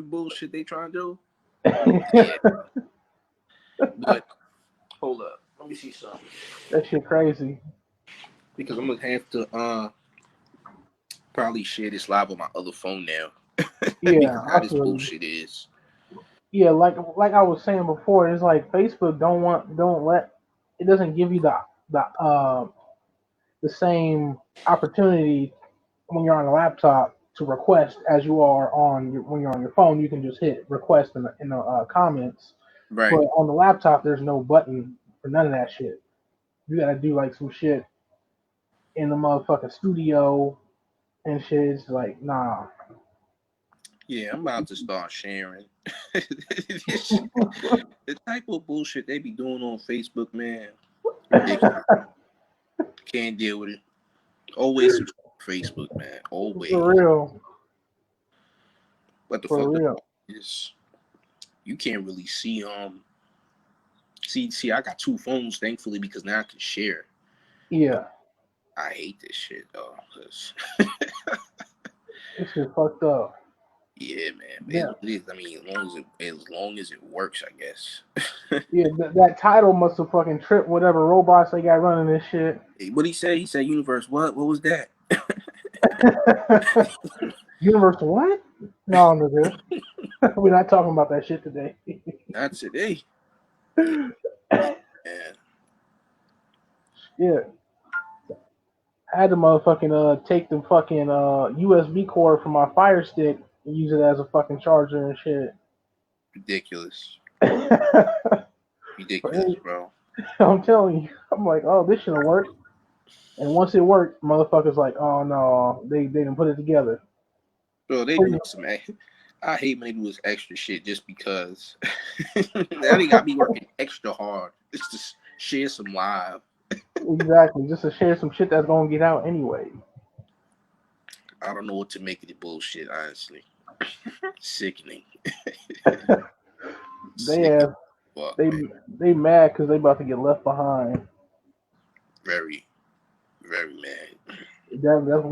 stupid bullshit they trying to do. Yeah. But hold up, let me see something. That shit crazy. Because I'm gonna have to probably share this live on my other phone now. Yeah, because how this bullshit is. Yeah, like I was saying before, it's like Facebook it doesn't give you the same opportunity when you're on a laptop to request as you are when you're on your phone. You can just hit request in the comments. Right. But on the laptop, there's no button for none of that shit. You gotta do like some shit in the motherfucking studio and shit. It's like, nah. Yeah, I'm about to start sharing. The type of bullshit they be doing on Facebook, man. Ridiculous. Can't deal with it. Always Facebook, man. Always. For real. But the For fuck real. is you can't really see see I got two phones thankfully because now I can share. Yeah. I hate this shit though. Cause This shit fucked up. yeah, man. Yeah. It is. I mean, as long as it works, I guess. Yeah, that title must have fucking tripped whatever robots they got running this shit. What he say? He said universe. What? What was that? Universe what? No, nigga. We're not talking about that shit today. Not today. Yeah. Yeah. I had to motherfucking take the fucking USB cord from my Fire Stick and use it as a fucking charger and shit. Ridiculous. Ridiculous, bro. I'm telling you. I'm like, oh, this should've worked. And once it worked, motherfuckers like, oh no, they didn't put it together. Bro, they do some. I hate when they do this extra shit just because. Now they got me working extra hard just to share some live. Exactly, just to share some shit that's gonna get out anyway. I don't know what to make of the bullshit, honestly. Sickening. They mad because they about to get left behind. Very, very mad. We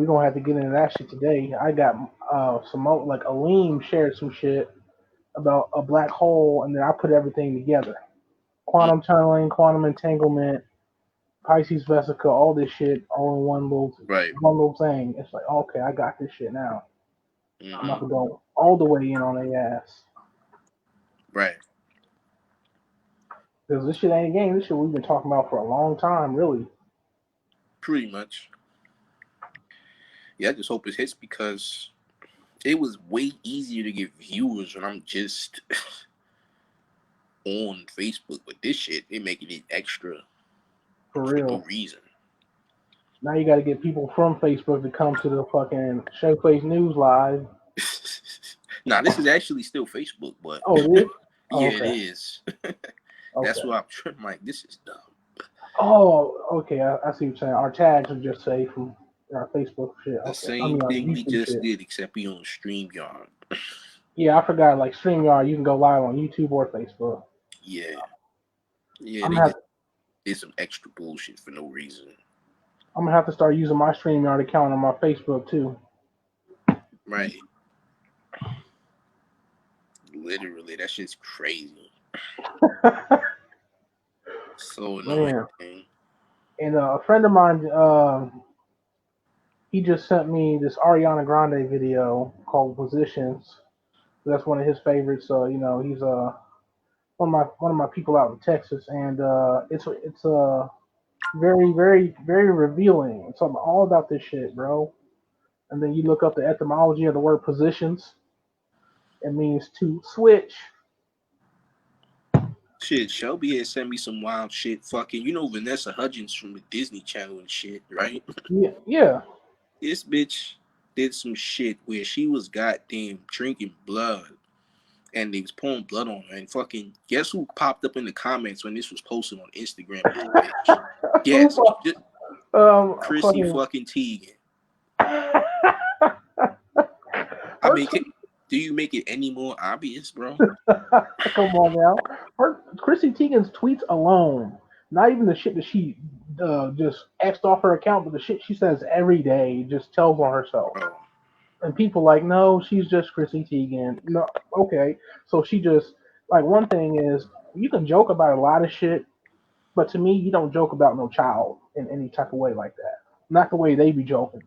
gonna have to get into that shit today. I got some like Alim shared some shit about a black hole, and then I put everything together: quantum tunneling, quantum entanglement, Pisces vesicle, all this shit, all in one little thing. It's like, okay, I got this shit now. I'm about to go all the way in on their ass. Right. Because this shit ain't a game. This shit we've been talking about for a long time, really. Pretty much. Yeah, I just hope it hits because it was way easier to get viewers when I'm just on Facebook. But this shit, they making it extra for real. No reason. Now you got to get people from Facebook to come to the fucking Showface News Live. Nah, this is actually still Facebook, but oh, it is? Yeah, okay. It is. That's why I'm like, this is dumb. Oh, okay. I see what you're saying. Our tags are just safe from our Facebook shit. The same thing we just did, except we on StreamYard. Yeah, I forgot. Like StreamYard, you can go live on YouTube or Facebook. Yeah. Yeah, they just did some extra bullshit for no reason. I'm gonna have to start using my StreamYard account on my Facebook too. Right. Literally, that shit's crazy. So annoying. Man. And a friend of mine, he just sent me this Ariana Grande video called "Positions." That's one of his favorites. You know, he's one of my people out in Texas, and it's very, very, very revealing. It's all about this shit, bro. And then you look up the etymology of the word "positions." It means to switch. Shit, Shelby had sent me some wild shit. Fucking, you know Vanessa Hudgens from the Disney Channel and shit, right? Yeah. This bitch did some shit where she was goddamn drinking blood, and they was pouring blood on her. And fucking, guess who popped up in the comments when this was posted on Instagram? Bitch. Yes, Chrissy fucking Teigen. I mean, do you make it any more obvious, bro? Come on now. Chrissy Teigen's tweets alone, not even the shit that she just X'd off her account, but the shit she says every day just tells on herself. Bro, And people like, no, she's just Chrissy Teigen. No, okay. So she just like one thing is you can joke about a lot of shit, but to me, you don't joke about no child in any type of way like that. Not the way they be joking.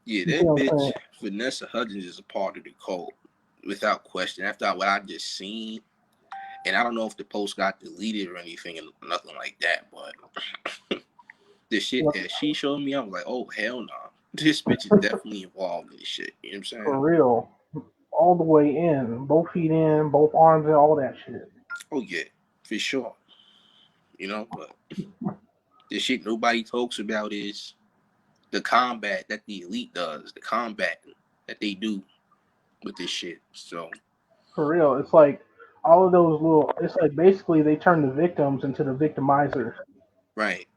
Yeah, You see that what I'm bitch saying? Vanessa Hudgens is a part of the cult, without question. After what I just seen, and I don't know if the post got deleted or anything, and nothing like that. But the shit Look, that she showed me, I was like, oh hell no, this bitch is definitely involved in this shit. You know what I'm saying? for real, all the way in, both feet in, both arms in, all that shit. Oh yeah, for sure. You know, but the shit nobody talks about is the combat that the elite does, the combat that they do with this shit. So For real, it's like all of those little. It's like basically they turn the victims into the victimizers. right,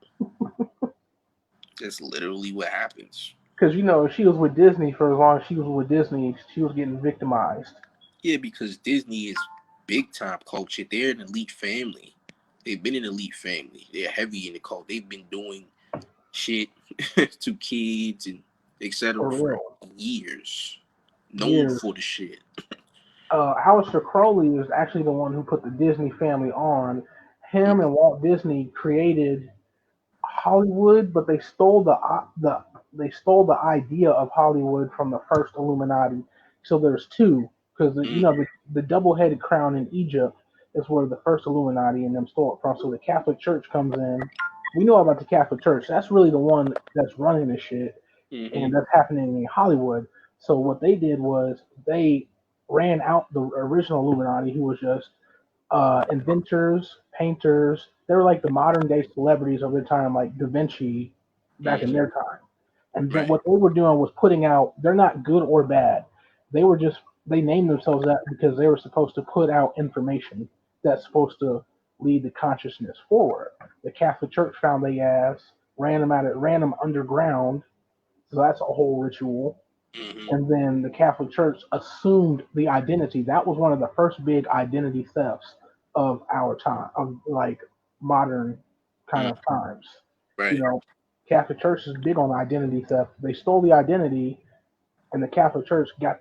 that's literally what happens. Because she was with Disney for as long as she was with Disney, she was getting victimized. Yeah, because Disney is big time culture. They're an elite family. They've been an elite family. They're heavy in the cult. They've been doing shit to kids and etc. For for real, years. Known years. for the shit. Aleister Crowley was actually the one who put the Disney family on. Him and Walt Disney created Hollywood, but they stole the idea of Hollywood from the first Illuminati. So there's two, because the double-headed crown in Egypt is where the first Illuminati and them stole it from. So the Catholic Church comes in. We know about the Catholic Church. That's really the one that's running this shit, and Mm-hmm. that's happening in Hollywood. So what they did was they ran out the original Illuminati, who was just inventors, painters. They were like the modern day celebrities of their time, like Da Vinci back in Mm-hmm. their time. And then Right. what they were doing was putting out. They're not good or bad. They were just they named themselves that because they were supposed to put out information that's supposed to lead the consciousness forward. The Catholic Church found they ass, ran them underground. So that's a whole ritual. Mm-hmm. And then the Catholic Church assumed the identity. That was one of the first big identity thefts of our time, of like modern kind of Mm-hmm. times. You Right. know, Catholic Church is big on identity theft. They stole the identity, and the Catholic Church got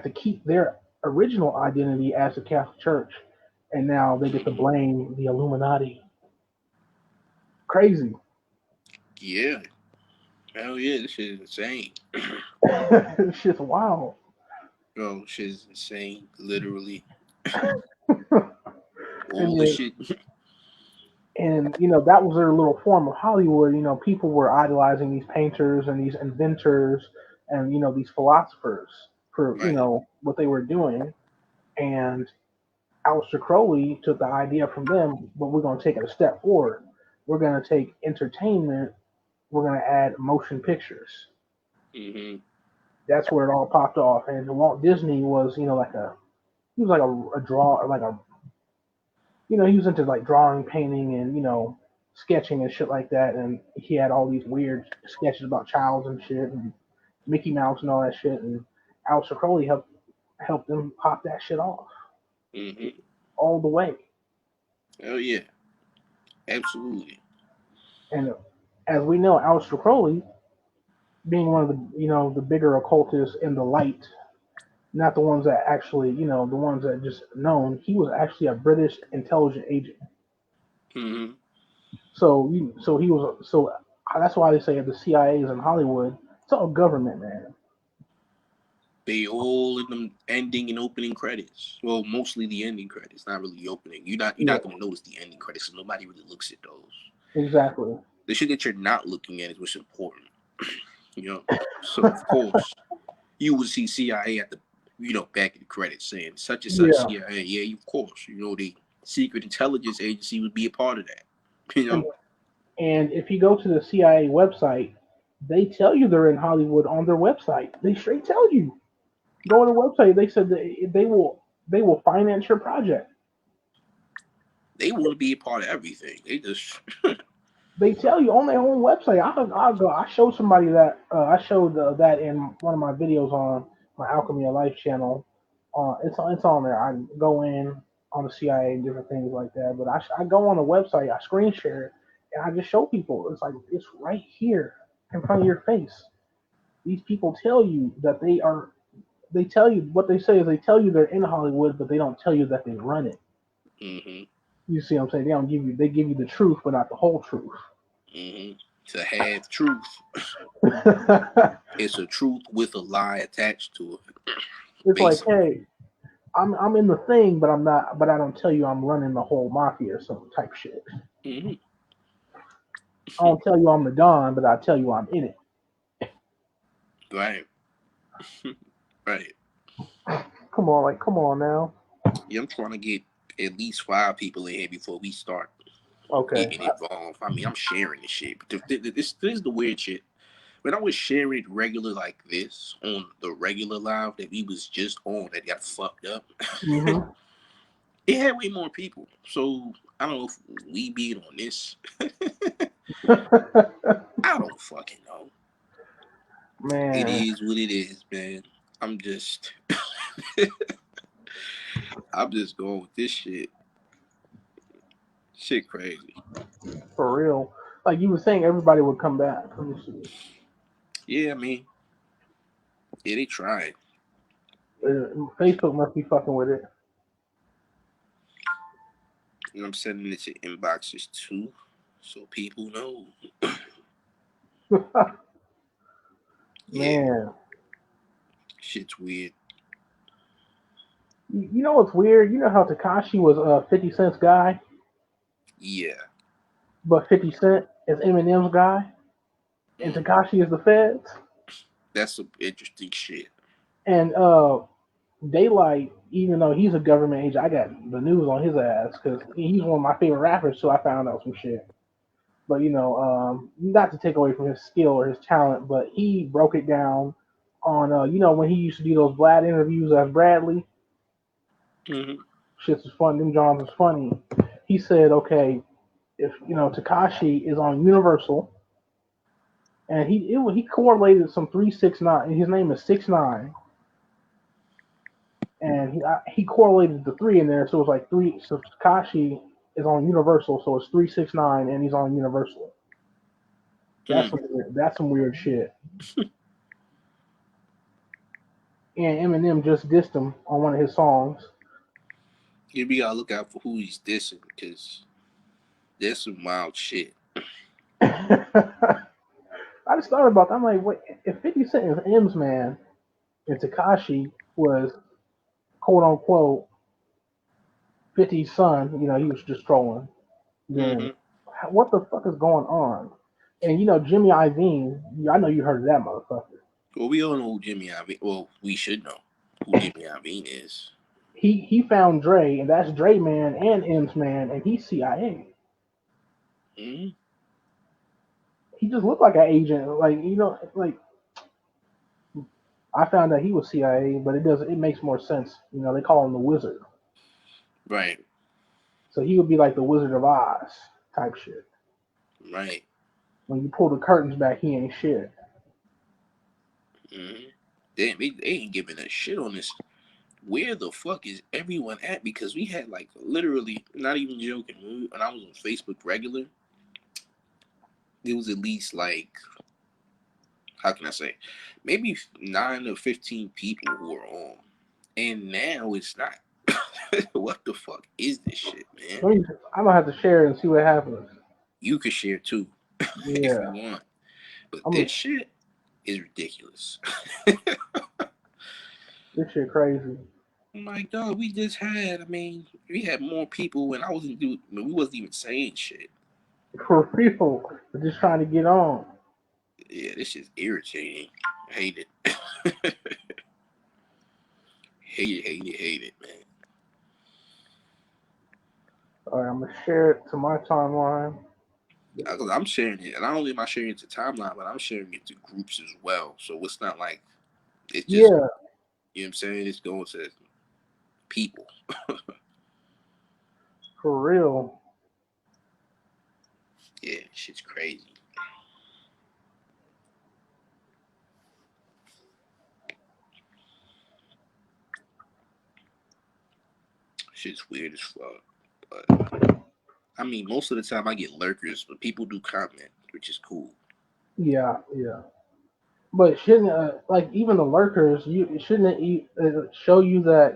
to keep their original identity as the Catholic Church, and now they get to Mm-hmm. blame the Illuminati. Crazy. Yeah. Hell yeah, this shit is insane. It's just wild. Bro, shit is insane. Literally. And All the then shit. that was their little form of Hollywood. People were idolizing these painters and these inventors and these philosophers for Right. what they were doing. And Aleister Crowley took the idea from them, but we're going to take it a step forward. We're going to take entertainment. We're going to add motion pictures. Mm-hmm. That's where it all popped off. And Walt Disney was like he was like a draw like a he was into like drawing, painting, and sketching and shit like that. And he had all these weird sketches about Childs and shit, and Mickey Mouse and all that shit. And Aleister Crowley helped them pop that shit off Mm-hmm. all the way. Hell yeah. Absolutely. And as we know, Aleister Crowley, being one of the the bigger occultists in the light, not the ones that actually the ones that just known, he was actually a British intelligence agent. Mm-hmm. So he was so that's why they say the CIA is in Hollywood. It's all government, man. They all in them ending and opening credits. Well, mostly the ending credits, not really the opening. You're not Yeah, gonna notice the ending credits, so nobody really looks at those. exactly. The shit that you're not looking at is what's important. You know. So of course you would see CIA at the back of the credits saying such and such Yeah, CIA. Yeah, of course. The secret intelligence agency would be a part of that. You and know. and if you go to the CIA website, they tell you they're in Hollywood on their website. They straight tell you. Go on the website. They said they will finance your project. They want to be a part of everything. They just They tell you on their own website. I'll go. I showed somebody that I showed that in one of my videos on my Alchemy of Life channel. It's on there. I go in on the CIA and different things like that. But I go on the website. I screen share it and I just show people. It's like it's right here in front of your face. these people tell you that they are. They tell you what they say is they tell you they're in Hollywood, but they don't tell you that they run it. Mm-hmm. You see what I'm saying? They don't give you. They give you the truth, but not the whole truth. Mm-hmm. To have truth, it's a truth with a lie attached to it. It's like, Basically. hey, I'm in the thing, but I'm not. But I don't tell you I'm running the whole mafia or some type shit. Mm-hmm. I don't tell you I'm the Don, but I tell you I'm in it. Right. Right. Come on now. Yeah, I'm trying to get at least 5 people in here before we start Okay. getting involved. I mean, I'm sharing this shit, but this is the weird shit. When I was sharing it regular like this on the regular live that we was just on that got fucked up, Mm-hmm. it had way more people. So I don't know if we being on this. I don't fucking know. It Man, is what it is, man. I'm just I'm just going with this shit. Shit crazy. for real. Like you were saying, everybody would come back. Let me see. Yeah, I mean, yeah, they tried. Facebook must be fucking with it. And I'm sending it to inboxes too, so people know. Yeah, Man, shit's weird. you know what's weird? You know how Takashi was a 50 Cent's guy, Yeah. but 50 Cent is Eminem's guy, and Mm. Takashi is the Feds. That's some interesting shit. And Daylight, even though he's a government agent, I got the news on his ass because he's one of my favorite rappers. So I found out some shit. But not to take away from his skill or his talent, but he broke it down on when he used to do those Vlad interviews as Bradley. Mm-hmm. Shits was fun. Them Johns was funny. He said, okay, if Takashi is on Universal, and he correlated some 369. His name is 6ix9ine, and he correlated the three in there, so it was like three. So Takashi is on Universal, so it's 369, and he's on Universal. Mm. That's some weird shit. And Eminem just dissed him on one of his songs. Yeah, we gotta look out for who he's dissing because there's some wild shit. I just thought about that. I'm like, wait, if 50 Cent is M's man and Takashi was quote unquote 50's son, he was just trolling, then Mm-hmm. what the fuck is going on? And Jimmy Iovine, I know you heard of that motherfucker. Well, we all know who Jimmy Iovine. Well, we should know who Jimmy Iovine is. He found Dre, and that's Dre man and M's man, and he's CIA. Mm-hmm. He just looked like an agent, like I found out he was CIA, but it makes more sense. They call him the Wizard. Right. So he would be like the Wizard of Oz type shit. Right. When you pull the curtains back, he ain't shit. Mm-hmm. Damn, they ain't giving a shit on this. Where the fuck is everyone at? Because we had like literally, not even joking, when I was on Facebook regular, there was at least like, how can I say, maybe 9 or 15 people who were on. And now it's not. What the fuck is this shit, man? I'm gonna have to share it and see what happens. You could share too if you Yeah, want. But I'm this shit is ridiculous. this shit crazy. I'm like, dog, we just had, I mean, we had more people when I wasn't doing, when we wasn't even saying shit. For real, they're just trying to get on. Yeah, this is irritating. I hate it. Hate it, man. All right, I'm gonna share it to my timeline. Because I'm sharing it, and not only am I sharing it to timeline, but I'm sharing it to groups as well. So it's not like it's just, Yeah, you know what I'm saying? It's going to people. for real. Yeah, shit's crazy. Shit's weird as fuck. But I mean, most of the time I get lurkers, but people do comment, which is cool. Yeah, yeah. But shouldn't like even the lurkers? You shouldn't it show you that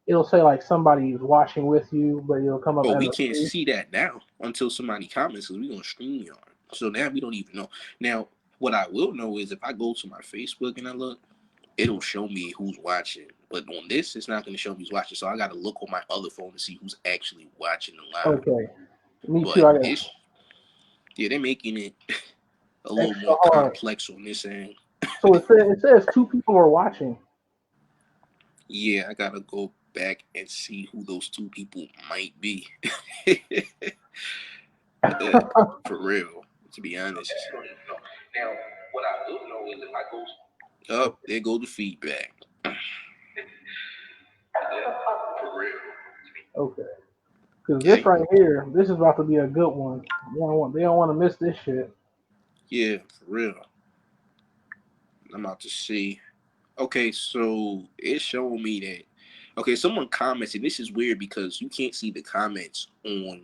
it'll say like somebody's watching with you, but it'll come up Oh, as we a can't screen. see that now until somebody comments because we're gonna stream y'all. So now we don't even know. Now, what I will know is if I go to my Facebook and I look, it'll show me who's watching. But on this, it's not gonna show me who's watching. So I gotta look on my other phone to see who's actually watching the live. Okay, me too. But I got it's yeah, they're making it a little extra more hard. complex on this end. So it says two people are watching. Yeah, I gotta go back and see who those two people might be. For real, to be honest. Now, what I do know is if I go up, there go the feedback. For real. Okay, because Yeah, this right here, this is about to be a good one. They don't want to miss this shit. yeah, for real. I'm about to see. Okay, so it's showing me that. Okay, someone commented. This is weird because you can't see the comments on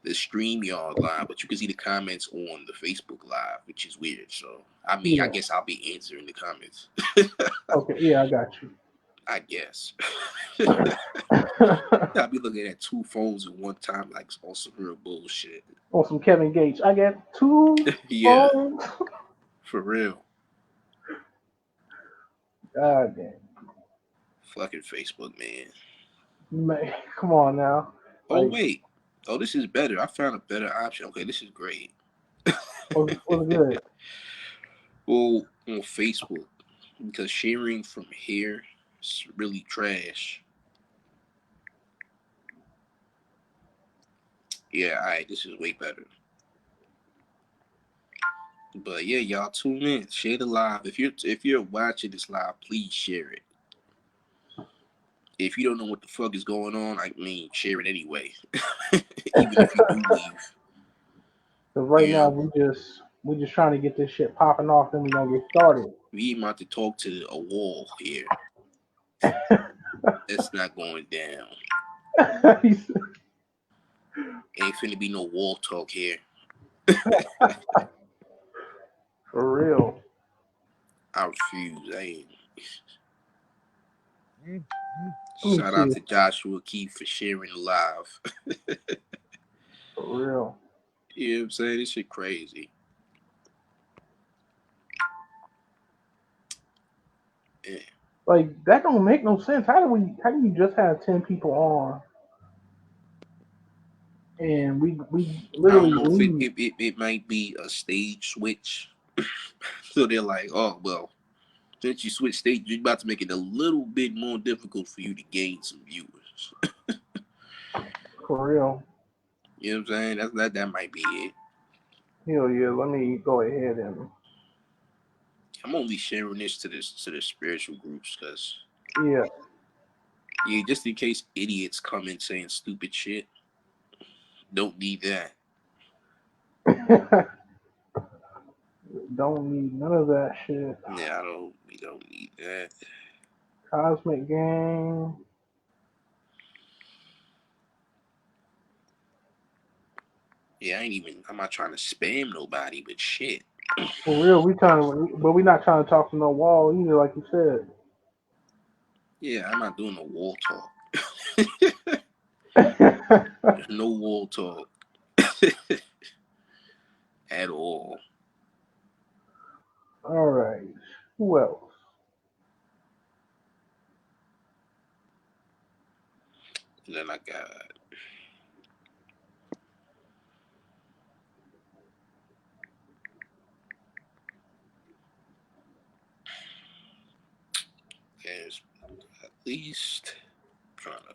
the StreamYard live, but you can see the comments on the Facebook live, which is weird. So, I mean, I Yeah. guess I'll be answering the comments. Okay. Yeah, I got you. I guess. I'll be looking at two phones at one time, like on some real bullshit. On some Kevin Gates, I got two Yeah, phones. for real. God damn, Fucking Facebook, man. man, come on now. Oh, Like, wait. Oh, this is better. I found a better option. Okay, this is great. what's good? Well, on Facebook, because sharing from here is really trash. Yeah, all right, this is way better. But yeah, y'all tune in, share the live. If you're watching this live, please share it. If you don't know what the fuck is going on, I mean, share it anyway. Even if you do leave, Because right you now know, we just trying to get this shit popping off, then we gonna get started. we about to talk to a wall here. That's not going down. Ain't finna be no wall talk here. For real. I refuse. I ain't. Let me Shout out see. to Joshua Keith for sharing the live. For real. You know what I'm saying? This shit crazy. Yeah. Like that don't make no sense. How do you just have 10 people on and we I don't literally know if it, leave? it might be a stage switch. So they're like, oh, well, since you switch stage, you're about to make it a little bit more difficult for you to gain some viewers. For real. You know what I'm saying? That might be it. Hell yeah, let me go ahead and I'm only sharing this to the spiritual groups because yeah. yeah, just in case idiots come in saying stupid shit. Don't need that. Don't need none of that shit. Yeah, I don't. We don't need that. Cosmic game. Yeah, I'm not trying to spam nobody, but shit. For real, but we not trying to talk to no wall either, like you said. Yeah, I'm not doing no wall talk. There's no wall talk at all. All right. Who else? And then I got there's at least trying to.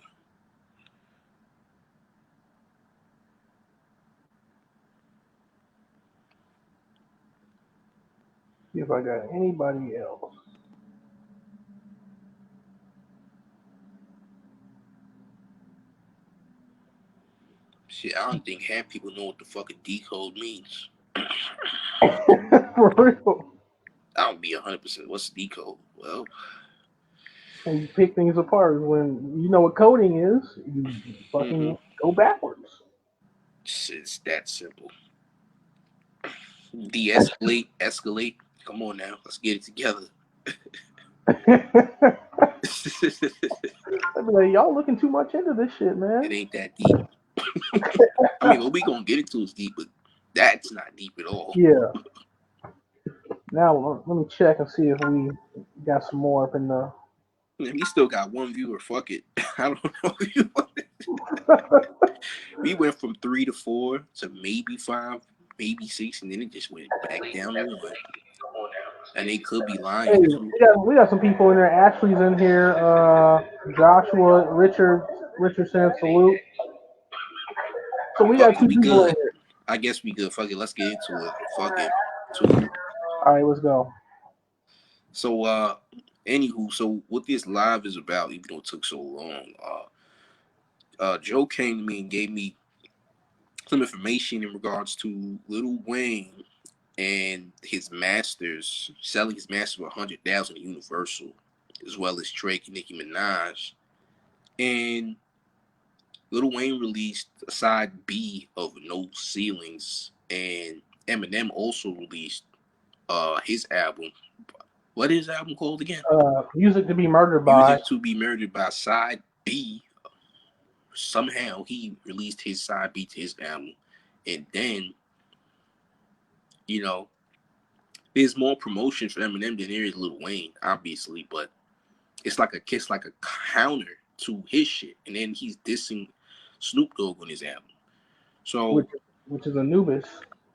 See if I got anybody else. Shit, I don't think half people know what the fuck a decode means. For real. I don't be 100%. What's decode? Well, And you pick things apart when you know what coding is. You mm-hmm. fucking go backwards. It's that simple. De-escalate, escalate. Come on now, let's get it together. I'd be like, y'all looking too much into this shit, man. It ain't that deep. I mean, what we gonna get into is deep, but that's not deep at all. Yeah. Now let me check and see if we got some more up in the. We still got one viewer. Fuck it. I don't know if you want it. We went from 3 to 4 to maybe 5, maybe 6, and then it just went back down to 1. And they could be Hey, lying too. we got some people in there. Ashley's in here. Joshua, Richardson, salute. So we Fuck got it, two we people in good. here. I guess we good. Fuck it, let's get into it. Fuck it. 2. All right, let's go. So anywho, so what this live is about, even though it took so long, Joe came to me and gave me some information in regards to Lil Wayne and his masters, selling his masters for 100,000 at Universal, as well as Drake and Nicki Minaj. And Lil Wayne released a side B of No Ceilings, and Eminem also released his album. What is his album called again? Music to be murdered by. Music to be Murdered by side B. Somehow he released his side B to his album, and then you know there's more promotion for Eminem than there is Lil Wayne, obviously, but it's like a counter to his shit, and then he's dissing Snoop Dogg on his album. So, which is Anubis.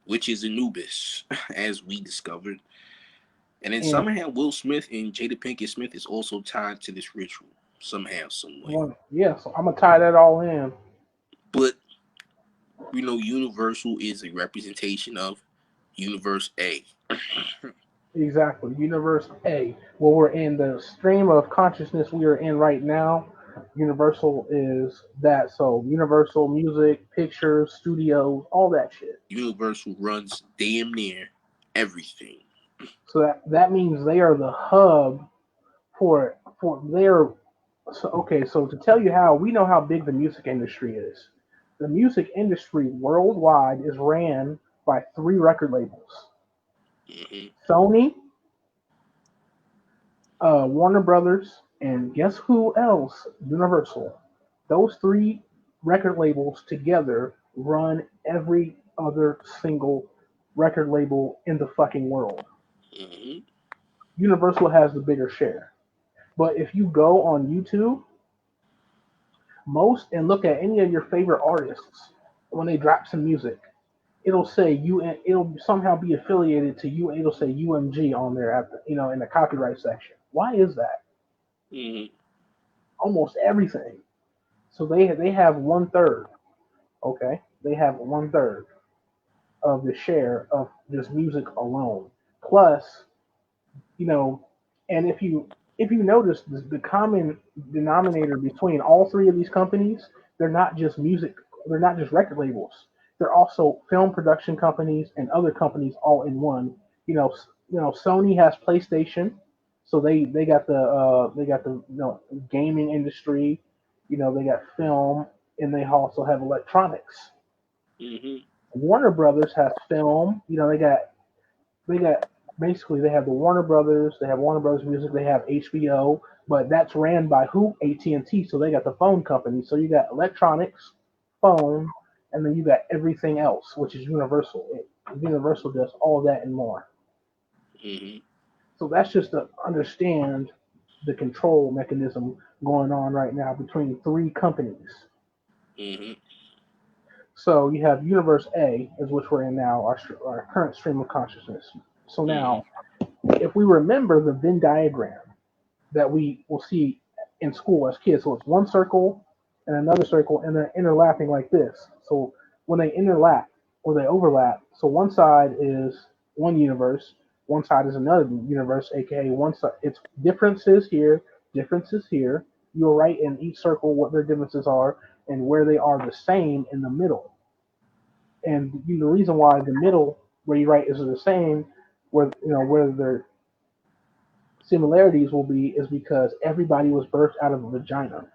Which is Anubis, as we discovered. And then somehow Will Smith and Jada Pinkett Smith is also tied to this ritual. Somehow, some way. Well, yeah, so I'm going to tie that all in. But, Universal is a representation of Universe A. Exactly. Universe A. Well, we're in the stream of consciousness we are in right now. Universal is that. So Universal music, pictures, studios, all that shit. Universal runs damn near everything. So that means they are the hub for their. So okay, so to tell you how we know how big the music industry is. The music industry worldwide is ran by 3 record labels. Mm-hmm. Sony, Warner Brothers, and guess who else? Universal. Those 3 record labels together run every other single record label in the fucking world. Mm-hmm. Universal has the bigger share. But if you go on YouTube, and look at any of your favorite artists, when they drop some music, it'll say it'll somehow be affiliated to you. It'll say UMG on there at in the copyright section. Why is that? Mm-hmm. Almost everything. So they have 1/3. Okay, they have 1/3 of the share of just music alone. Plus, and if you notice the common denominator between all 3 of these companies, they're not just music. They're not just record labels. They're also film production companies and other companies all in one. Sony has PlayStation, so they got the gaming industry. They got film, and they also have electronics. Mm-hmm. Warner Brothers has film. They got basically they have the Warner Brothers. They have Warner Brothers Music. They have HBO, but that's ran by who? AT&T. So they got the phone company. So you got electronics, phone, and then you got everything else, which is Universal. Universal does all of that and more. Mm-hmm. So that's just to understand the control mechanism going on right now between 3 companies. Mm-hmm. So you have Universe A, is which we're in now, our current stream of consciousness. So now, if we remember the Venn diagram that we will see in school as kids, so it's one circle and another circle, and they're interlapping like this. So when they interlap or they overlap, so one side is one universe, one side is another universe, aka one side. It's differences here, differences here. You'll write in each circle what their differences are and where they are the same in the middle. And the reason why the middle where you write is the same, where their similarities will be, is because everybody was birthed out of a vagina.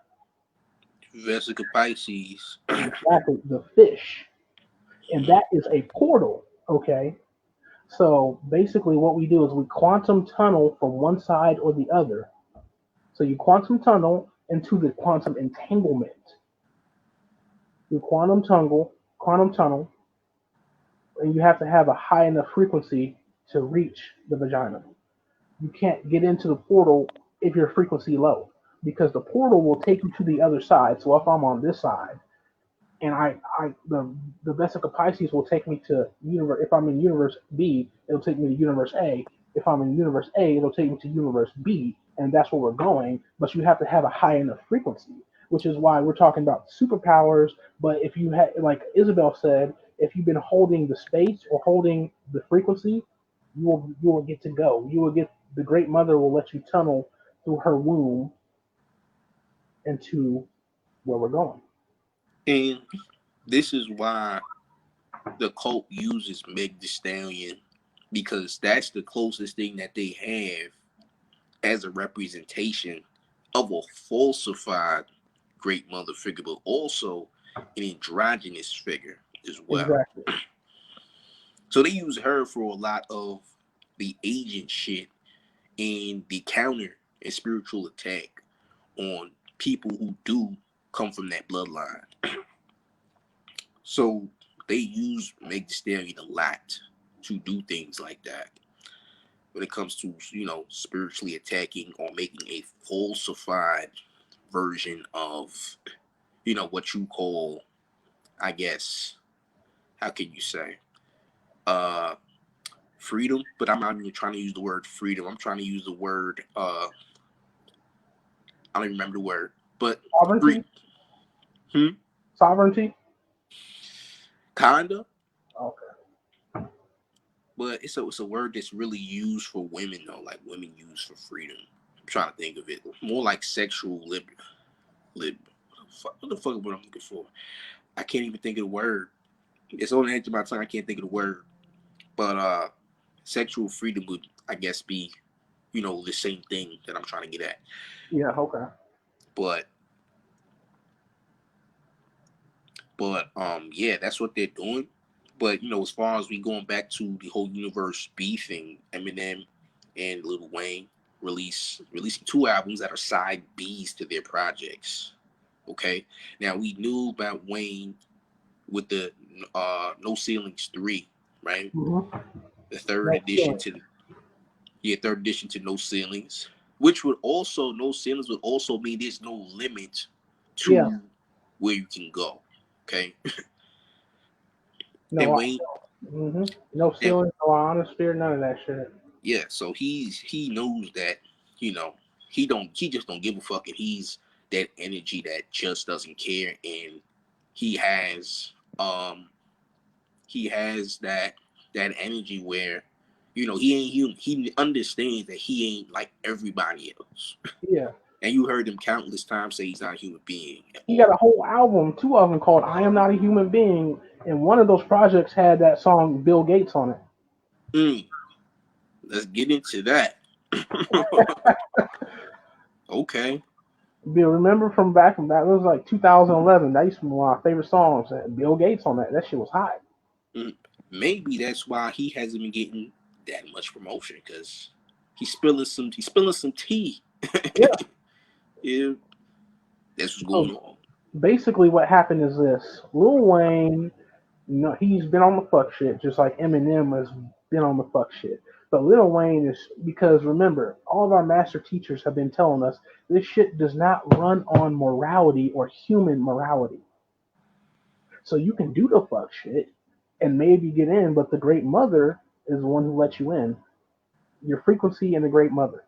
Vesica Pisces. Exactly, the fish, and that is a portal. Okay, So basically, what we do is we quantum tunnel from one side or the other. So you quantum tunnel into the quantum entanglement. You quantum tunnel, and you have to have a high enough frequency to reach the vagina. You can't get into the portal if your frequency low, because the portal will take you to the other side. So if I'm on this side, and the Vesica Pisces will take me to universe. If I'm in universe B, it'll take me to universe A. If I'm in universe A, it'll take me to universe B, and that's where we're going. But you have to have a high enough frequency, which is why we're talking about superpowers. But if you had, like Isabel said, if you've been holding the space or holding the frequency, you will get to go. You will get the Great Mother will let you tunnel through her womb into where we're going. And this is why the cult uses Meg Thee Stallion, because that's the closest thing that they have as a representation of a falsified great mother figure, but also an androgynous figure as well. Exactly. So they use her for a lot of the agent shit and the counter and spiritual attack on people who do come from that bloodline. So they use Meg Thee Stallion a lot to do things like that when it comes to, spiritually attacking or making a falsified version of, what you call, I guess, how can you say, uh freedom. But I'm not even trying to use the word freedom. I'm trying to use the word, I don't even remember the word, but free. Sovereignty. Hmm? Sovereignty. Kinda. Okay. But it's a word that's really used for women though, like women use for freedom. I'm trying to think of it more like sexual lib. What the fuck is what I'm looking for? I can't even think of the word. It's on the edge of my tongue. I can't think of the word. But sexual freedom would, I guess, be, the same thing that I'm trying to get at. Yeah. Okay. But yeah, that's what they're doing. But as far as we going back to the whole universe B thing, Eminem and Lil Wayne releasing two albums that are side Bs to their projects. Okay, now we knew about Wayne with the No Ceilings 3, right? Mm-hmm. The third No edition feeling. to third edition to No Ceilings, which would also No Ceilings would also mean there's no limit Yeah. to where you can go. Okay, and No. Wayne Mm-hmm. No and ceiling. No ionosphere. None of that shit. yeah, so he knows that, you know, he just don't give a fuck, and he's that energy that just doesn't care, and he has um he has that energy where, he ain't human. He understands that he ain't like everybody else. Yeah. And you heard him countless times say he's not a human being at He got all. a whole album, two of them called "I Am Not a Human Being," and one of those projects had that song Bill Gates on it. Mm, let's get into that. Okay. Bill, remember from back? It was like 2011. That used to be one of my favorite songs. Bill Gates on that. That shit was hot. Mm, maybe that's why he hasn't been getting that much promotion, because he's spilling some tea. Yeah. Yeah, that's what's going So on. basically, what happened is this: Lil Wayne, he's been on the fuck shit, just like Eminem has been on the fuck shit. But Lil Wayne is because remember, all of our master teachers have been telling us this shit does not run on morality or human morality. So you can do the fuck shit and maybe get in, but the Great Mother is the one who lets you in. Your frequency and the Great Mother.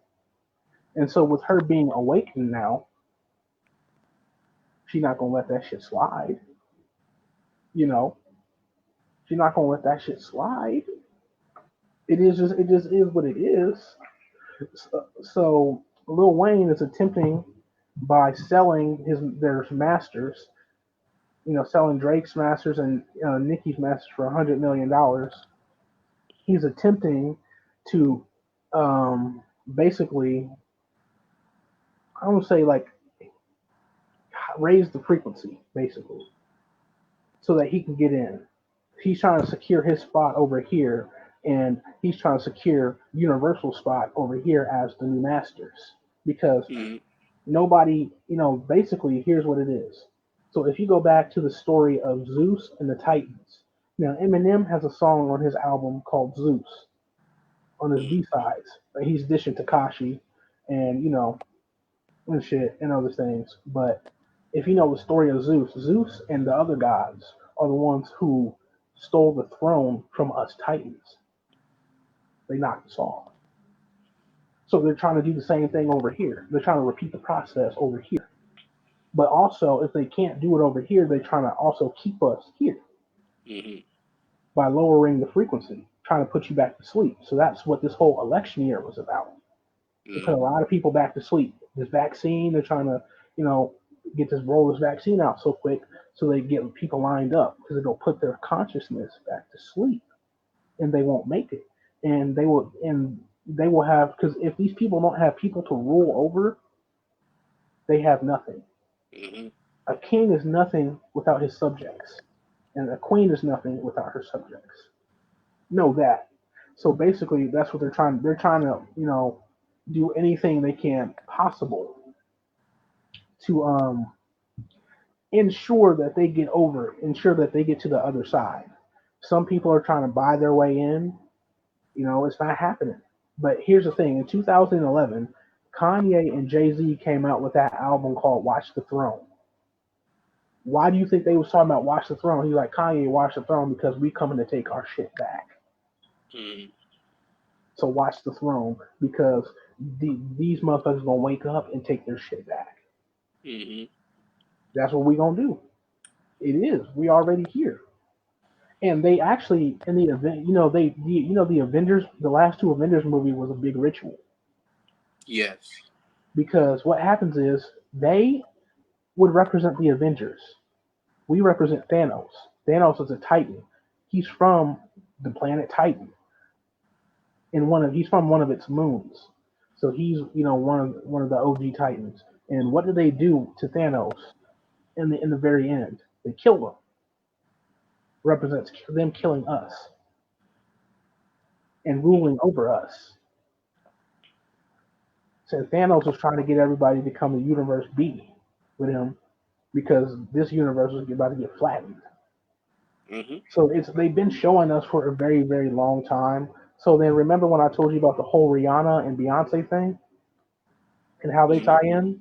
And so with her being awakened now, she's not gonna let that shit slide. You know, she's not gonna let that shit slide. It just is what it is. So Lil Wayne is attempting by selling their masters, selling Drake's masters and Nicki's masters for $100 million. He's attempting to basically, I don't say like raise the frequency, basically, so that he can get in. He's trying to secure his spot over here and he's trying to secure universal spot over here as the new masters because Mm-hmm. nobody, basically here's what it is. So if you go back to the story of Zeus and the Titans, now Eminem has a song on his album called Zeus on his B sides. He's dishing Takashi and and shit and other things. But if you know the story of Zeus, Zeus and the other gods are the ones who stole the throne from us Titans. They knocked us off. So they're trying to do the same thing over here. They're trying to repeat the process over here. But also, if they can't do it over here, they're trying to also keep us here Mm-hmm. by lowering the frequency, trying to put you back to sleep. So that's what this whole election year was about. They put a lot of people back to sleep. This vaccine, they're trying to, you know, get this vaccine out so quick so they get people lined up because it'll put their consciousness back to sleep and they won't make it. And they will have because if these people don't have people to rule over, they have nothing. Mm-hmm. A king is nothing without his subjects, and a queen is nothing without her subjects. Know that. So basically, that's what they're trying. They're trying to, do anything they can possible to ensure that they get over, ensure that they get to the other side. Some people are trying to buy their way in. It's not happening. But here's the thing: in 2011, Kanye and Jay Z came out with that album called "Watch the Throne." Why do you think they was talking about "Watch the Throne"? He's like, Kanye, watch the throne because we coming to take our shit back. Mm-hmm. So watch the throne because these motherfuckers gonna wake up and take their shit back. Mm-hmm. That's what we gonna do. It is. We already here. And they actually in the event, the Avengers, the last two Avengers movie was a big ritual Yes. because what happens is they would represent the Avengers. We represent Thanos. Thanos is a Titan. He's from the planet Titan, and he's from one of its moons. So he's one of the OG Titans. And what do they do to Thanos in the very end? They kill him. Represents them killing us and ruling over us. So Thanos was trying to get everybody to come to Universe B with him because this universe was about to get flattened. Mm-hmm. So they've been showing us for a very, very long time. So then remember when I told you about the whole Rihanna and Beyonce thing and how they Mm-hmm. tie in?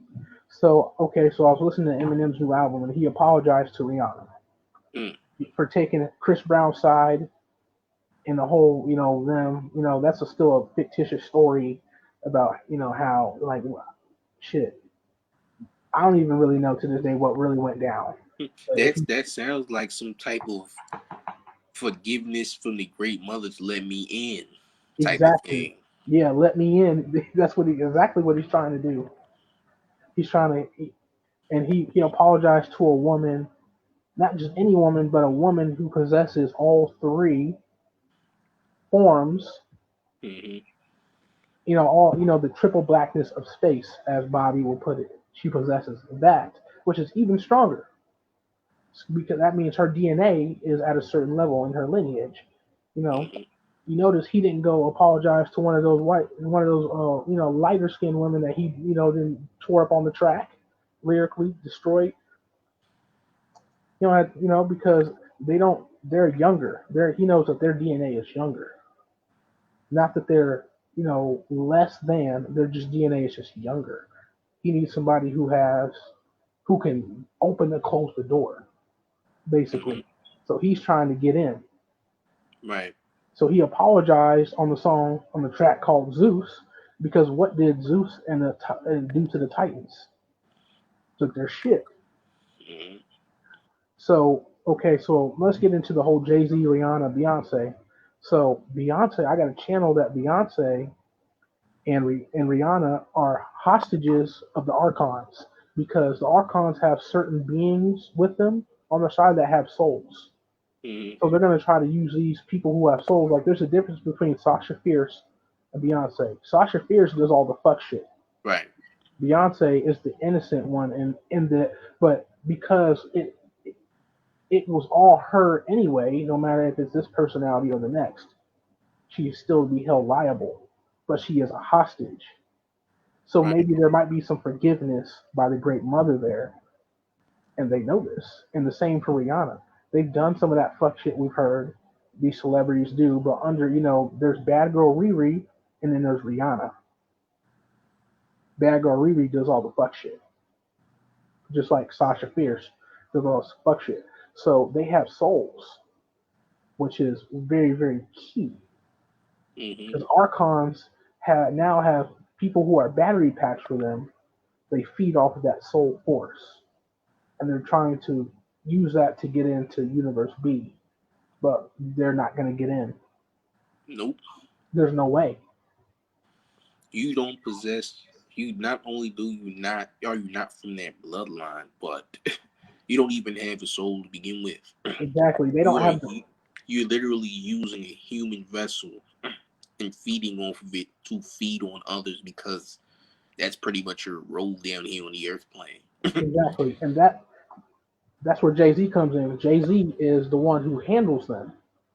So okay, so I was listening to Eminem's new album and he apologized to Rihanna Mm. for taking Chris Brown's side and the whole, them, that's still a fictitious story about, how like shit. I don't even really know to this day what really went down. But if That sounds like some type of forgiveness from the great mother to let me in type of exactly, thing. yeah, let me in. That's exactly what he's trying to do. He's trying to, and he apologized to a woman, not just any woman, but a woman who possesses all three forms. Mm-hmm. The triple blackness of space, as Bobby will put it. She possesses that, which is even stronger because that means her DNA is at a certain level in her lineage. You know, Mm-hmm. you notice he didn't go apologize to one of those, lighter skinned women that he, then tore up on the track, lyrically destroyed. Because they're younger. He knows that their DNA is younger. Not that they're, less than. Their just DNA is just younger. He needs somebody who can open and close the door, Mm-hmm. basically. So he's trying to get in. Right. So he apologized on the track called Zeus, because what did Zeus do to the Titans? Took their shit. Mm-hmm. So okay, so let's get into the whole Jay Z, Rihanna, Beyonce. So Beyonce, I got a channel that Beyonce and Rihanna are hostages of the archons because the archons have certain beings with them on their side that have souls. Mm-hmm. So they're gonna try to use these people who have souls. Like there's a difference between Sasha Fierce and Beyonce. Sasha Fierce does all the fuck shit. Right. Beyonce is the innocent one, and but because it was all her anyway, no matter if it's this personality or the next. she's still be held liable, but she is a hostage. So Right. maybe there might be some forgiveness by the Great Mother there, and they know this. And the same for Rihanna. They've done some of that fuck shit we've heard these celebrities do, but under, there's Bad Girl Riri, and then there's Rihanna. Bad Girl Riri does all the fuck shit, just like Sasha Fierce does all this fuck shit. So they have souls, which is very, very key. Hmm. Because archons now have people who are battery packs for them. They feed off of that soul force, and they're trying to use that to get into Universe B, but they're not going to get in. Nope. There's no way. You don't possess. You not only do you not are you not from that bloodline, but you don't even have a soul to begin with. Exactly. They You don't are have the. you're literally using a human vessel and feeding off of it to feed on others because that's pretty much your role down here on the earth plane. Exactly, and that's where Jay Z comes in. Jay Z is the one who handles them.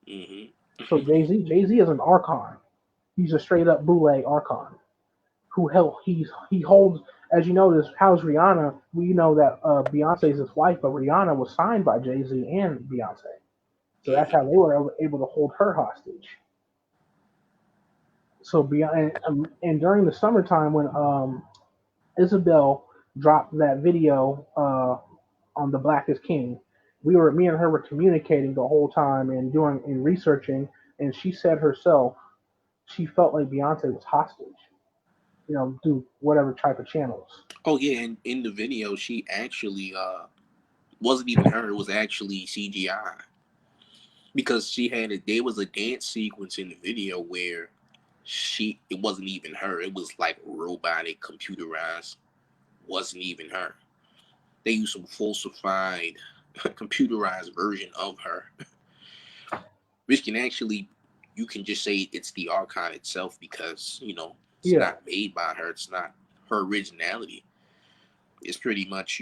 Hmm. So Jay Z is an archon. He's a straight up boule archon who he holds. As you notice, how's Rihanna? We know that Beyonce is his wife, but Rihanna was signed by Jay Z and Beyonce. So that's how Hmm. they were able to hold her hostage. So beyond and during the summertime when Isabel dropped that video on the Black is King, me and her were communicating the whole time and doing and researching, and she said herself she felt like Beyonce was hostage, through whatever type of channels. Oh yeah, and in the video, she actually wasn't even her. It was actually CGI because she had a. There was a dance sequence in the video where it wasn't even her. It was like robotic, computerized. Wasn't even her. They used some falsified, computerized version of her, which can actually, you can just say it's the archon itself because it's Yeah, not made by her. It's not her originality. It's pretty much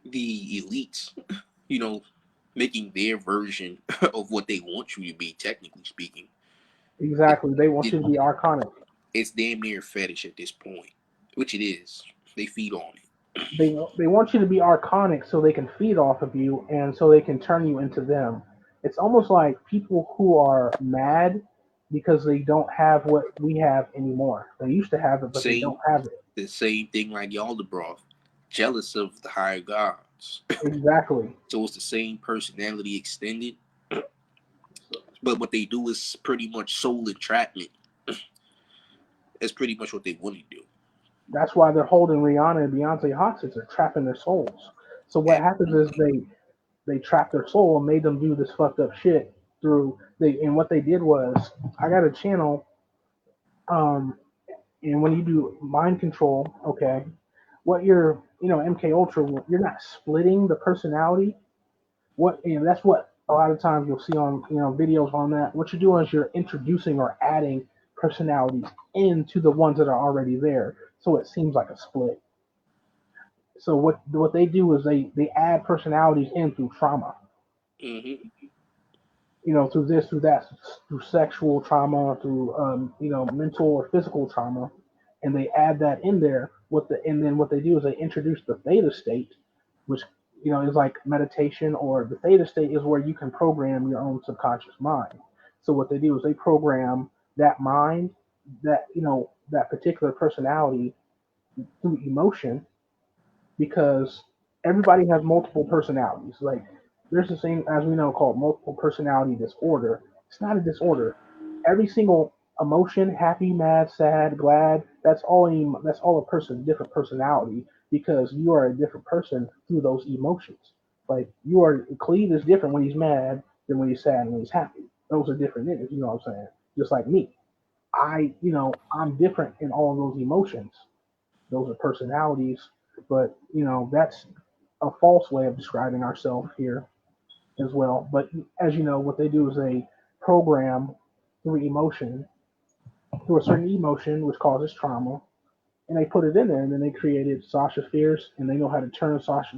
the elites, you know, making their version of what they want you to be. Technically speaking, it, exactly. They want it you to be archonic. it's damn near fetish at this point, which it is. They feed on it. They want you to be archonic so they can feed off of you and so they can turn you into them. It's almost like people who are mad because they don't have what we have anymore. They used to have it, but they don't Same have it. the same thing like Yaldabaoth, jealous of the higher gods. Exactly. So it's the same personality extended, So but what they do is pretty much soul entrapment. That's pretty much what they want to do. that's why they're holding Rihanna and Beyonce hostage. They're trapping their souls. So what happens is Absolutely. they trapped their soul and made them do this fucked up shit through they and what they did was I got a channel um and when you do mind control, okay, what you're MK Ultra, you're not splitting the personality. That's what a lot of times you'll see on videos on that. What you're doing is you're introducing or adding personalities into the ones that are already there, so it seems like a split. So what they do is they add personalities in through trauma, Hmm. through this, through that, through sexual trauma, through mental or physical trauma, and they add that in there. And then what they do is they introduce the theta state, which is like meditation, or the theta state is where you can program your own subconscious mind. So what they do is they program that mind, that particular personality through emotion, because everybody has multiple personalities. Like there's this thing, as we know, called multiple personality disorder. It's not a disorder. Every single emotion, happy, mad, sad, glad, that's all a person's different personality, because you are a different person through those emotions. Like Cleve is different when he's mad than when he's sad and when he's happy. Those are different niggas, you know what I'm saying? Just like me. I'm different in all of those emotions. Those are personalities, but that's a false way of describing ourselves here as well. But as you know, what they do is they program through emotion, through a certain emotion which causes trauma, and they put it in there, and then they created Sasha Fierce, and they know how to turn Sasha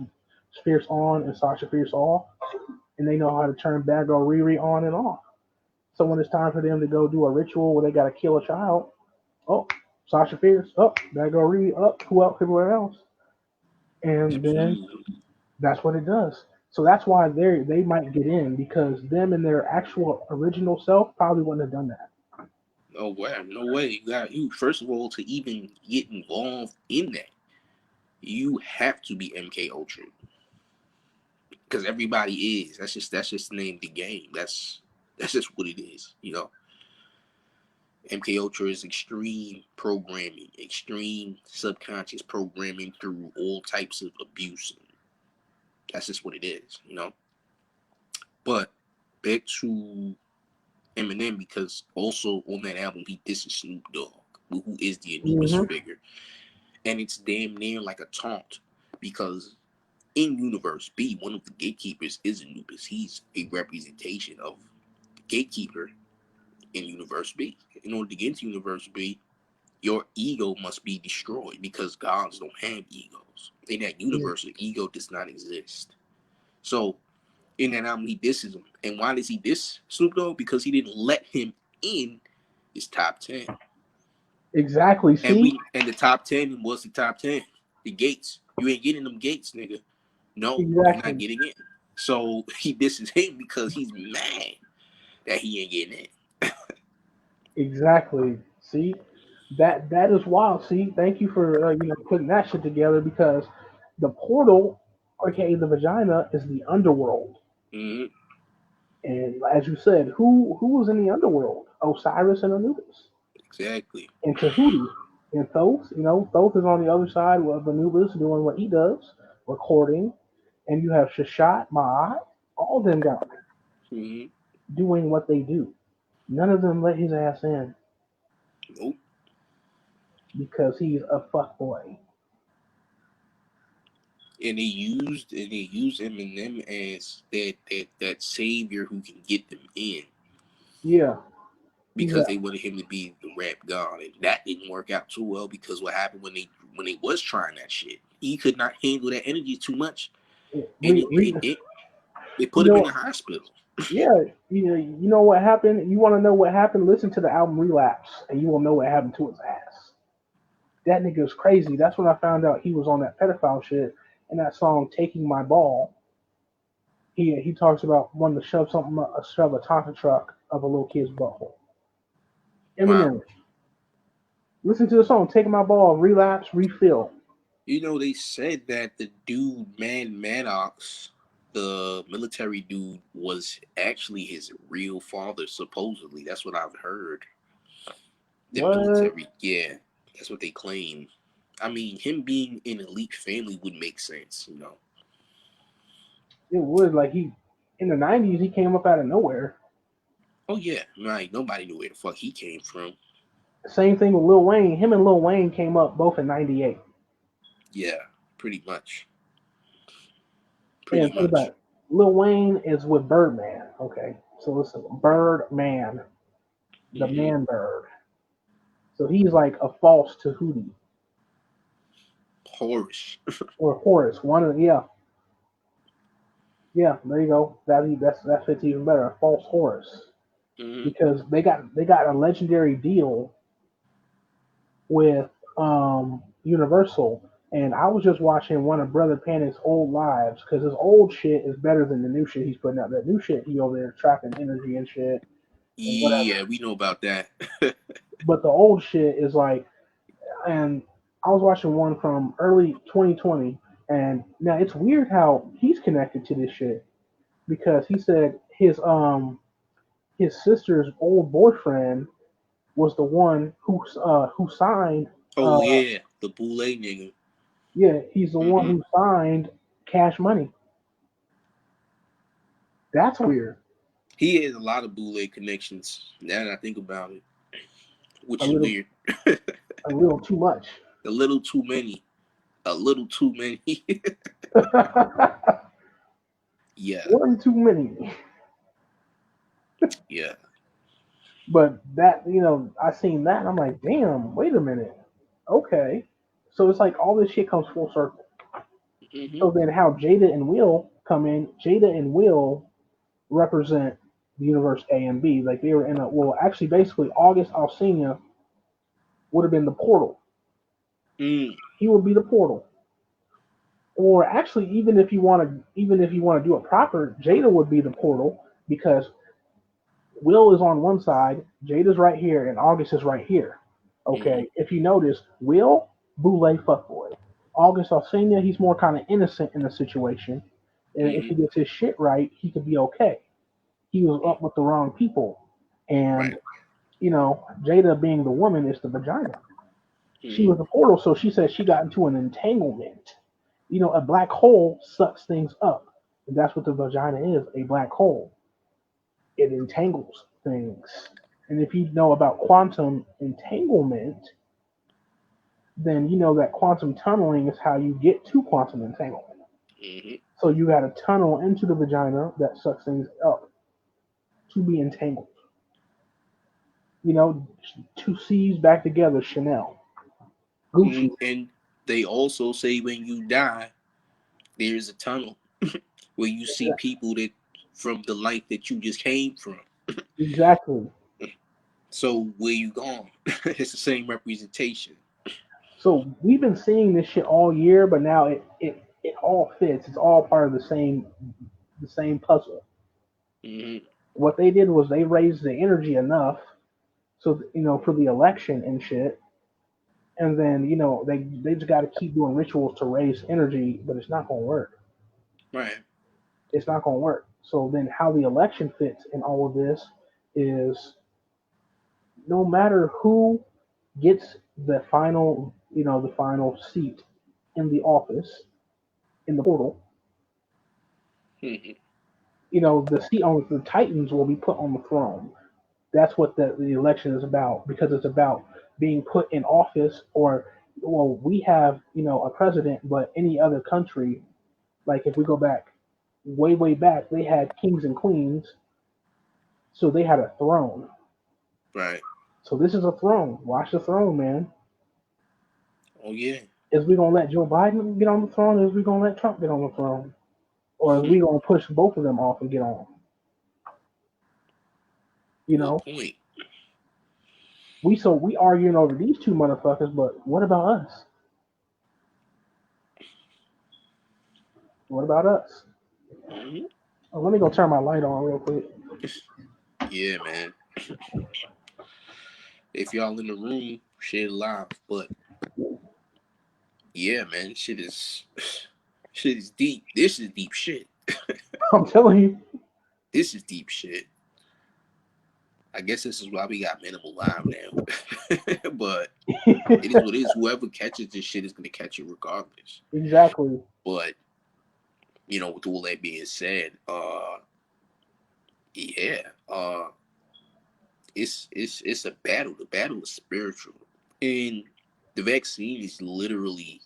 Fierce on and Sasha Fierce off, and they know how to turn Bad Girl Riri on and off. So when it's time for them to go do a ritual where they got to kill a child, oh, Sasha Fierce, oh, gotta go read up who else, everywhere else, and then Absolutely. that's what it does. So that's why they might get in because them and their actual original self probably wouldn't have done that. No way. No way. You got you. First of all, to even get involved in that, you have to be MK Ultra because everybody is. That's just the name of the game. That's just what it is. MK Ultra is extreme programming, extreme subconscious programming through all types of abuse. That's just what it is. But back to Eminem, because also on that album he disses Snoop Dogg, who is the Anubis Hmm. figure, and it's damn near like a taunt because in Universe B, one of the gatekeepers is Anubis. He's a representation of the gatekeeper in Universe B. In order to get into Universe B, your ego must be destroyed because gods don't have egos. In that universe, an ego does not exist. So in that album, he disses him. And why does he diss Snoop Dogg? Because he didn't let him in his top 10. Exactly. See, And the top 10 was the top 10. The gates. You ain't getting them gates, nigga. No, you're not exactly, getting in. So he disses him because he's mad that he ain't getting in. exactly. See, that is wild. See, thank you for putting that shit together because the portal, aka the vagina, is the underworld. Mm-hmm. And as you said, who was in the underworld? Osiris and Anubis. Exactly. And Tahuti. And Thoth, Thoth is on the other side of Anubis doing what he does, recording. And you have Shashat, Ma'at, all them guys Mm-hmm. doing what they do. None of them let his ass in Nope. because he's a fuckboy. And they used Eminem as that savior who can get them in Yeah, he's because they wanted him to be the rap god, and that didn't work out too well because what happened when they was trying that shit, he could not handle that energy too much, and we, we they you put him in know the hospital. yeah you know what happened. You want to know what happened? Listen to the album Relapse, and you will know what happened to his ass. That nigga is crazy. That's when I found out he was on that pedophile shit and that song "Taking My Ball." He talks about wanting to shove a Tonka truck of a little kid's butthole. Wow. Eminem. Listen to the song "Taking My Ball." Relapse, refill. They said that the dude, Maddox, the military dude, was actually his real father, supposedly. That's what I've heard. The What? military, yeah, that's what they claim. I mean, him being an elite family would make sense. It would like he in the '90s he came up out of nowhere. Oh, yeah, like, nobody knew where the fuck he came from. Same thing with Lil Wayne. Him and Lil Wayne came up both in '98. Yeah, pretty much. Pretty And think about much. it. Lil Wayne is with Birdman. Okay, so listen, Birdman, the Hmm. man bird. So he's like a false Tahuti Horus. or Horus. One of yeah, yeah. There you go. That fits even better. A false Horus Hmm. because they got a legendary deal with Universal. And I was just watching one of Brother Panic's old lives because his old shit is better than the new shit he's putting out. That new shit he over there trapping energy and shit and whatever. Yeah, we know about that. But the old shit is like, and I was watching one from early 2020, and now it's weird how he's connected to this shit because he said his sister's old boyfriend was the one who signed uh Oh, yeah, the Boule nigga. yeah, he's the one Hmm. who signed Cash Money. That's weird. He has a lot of Boule connections now that I think about it, A which is little weird. a little too much. A little too many. A little too many. Yeah, One too many. yeah. But that, I seen that and I'm like, damn, wait a minute. Okay. So it's like all this shit comes full circle. Hmm. So then how Jada and Will come in, Jada and Will represent. the universe A and B. Like they were in a actually basically August Alsina would have been the portal. Mm. He would be the portal. Or actually, even if you want to do it proper, Jada would be the portal because Will is on one side, Jada's right here, and August is right here. Mm. Okay, if you notice, Will Boule fuckboy. August Alsina, he's more kind of innocent in the situation, and if he Mm. gets his shit right, he could be okay. He was Mm. up with the wrong people, Right. and Jada being the woman is the vagina. She Mm. was the portal, so she said she got into an entanglement. A black hole sucks things up. And that's what the vagina is, a black hole. It entangles things. And if you know about quantum entanglement, then you know that quantum tunneling is how you get to quantum entanglement. Mm. So you got a tunnel into the vagina that sucks things up to be entangled. Two C's back together, Chanel. Gucci. And they also say when you die, there's a tunnel where you see people that from the light that you just came from. Exactly. So where you gone? It's the same representation. So we've been seeing this shit all year, but now it all fits. It's all part of the same puzzle. Mm. What they did was they raised the energy enough so for the election and shit, and then they just got to keep doing rituals to raise energy, but it's not gonna work. Right. It's not gonna work. So then, how the election fits in all of this is no matter who gets the final seat in the office in the portal, Mm. the seat on the Titans will be put on the throne. That's what the election is about because it's about being put in office or we have a president, but any other country, like if we go back way back, they had kings and queens, so they had a throne. Right. So this is a throne. Watch the throne, man. Oh yeah. Is we gonna let Joe Biden get on the throne, or is we gonna let Trump get on the throne? Or is we gonna push both of them off and get on? You Good know, point. we arguing over these two motherfuckers, but what about us? What about us? Mm. Oh, let me go turn my light on real quick. Yeah, man. If y'all in the room, share it live. But yeah, man, shit is deep. This is deep shit. I'm telling you. This is deep shit. I guess this is why we got minimal live now. But it is what it is. Whoever catches this shit is gonna catch it regardless. Exactly. But with all that being said, yeah, it's a battle. The battle is spiritual, and the vaccine is literally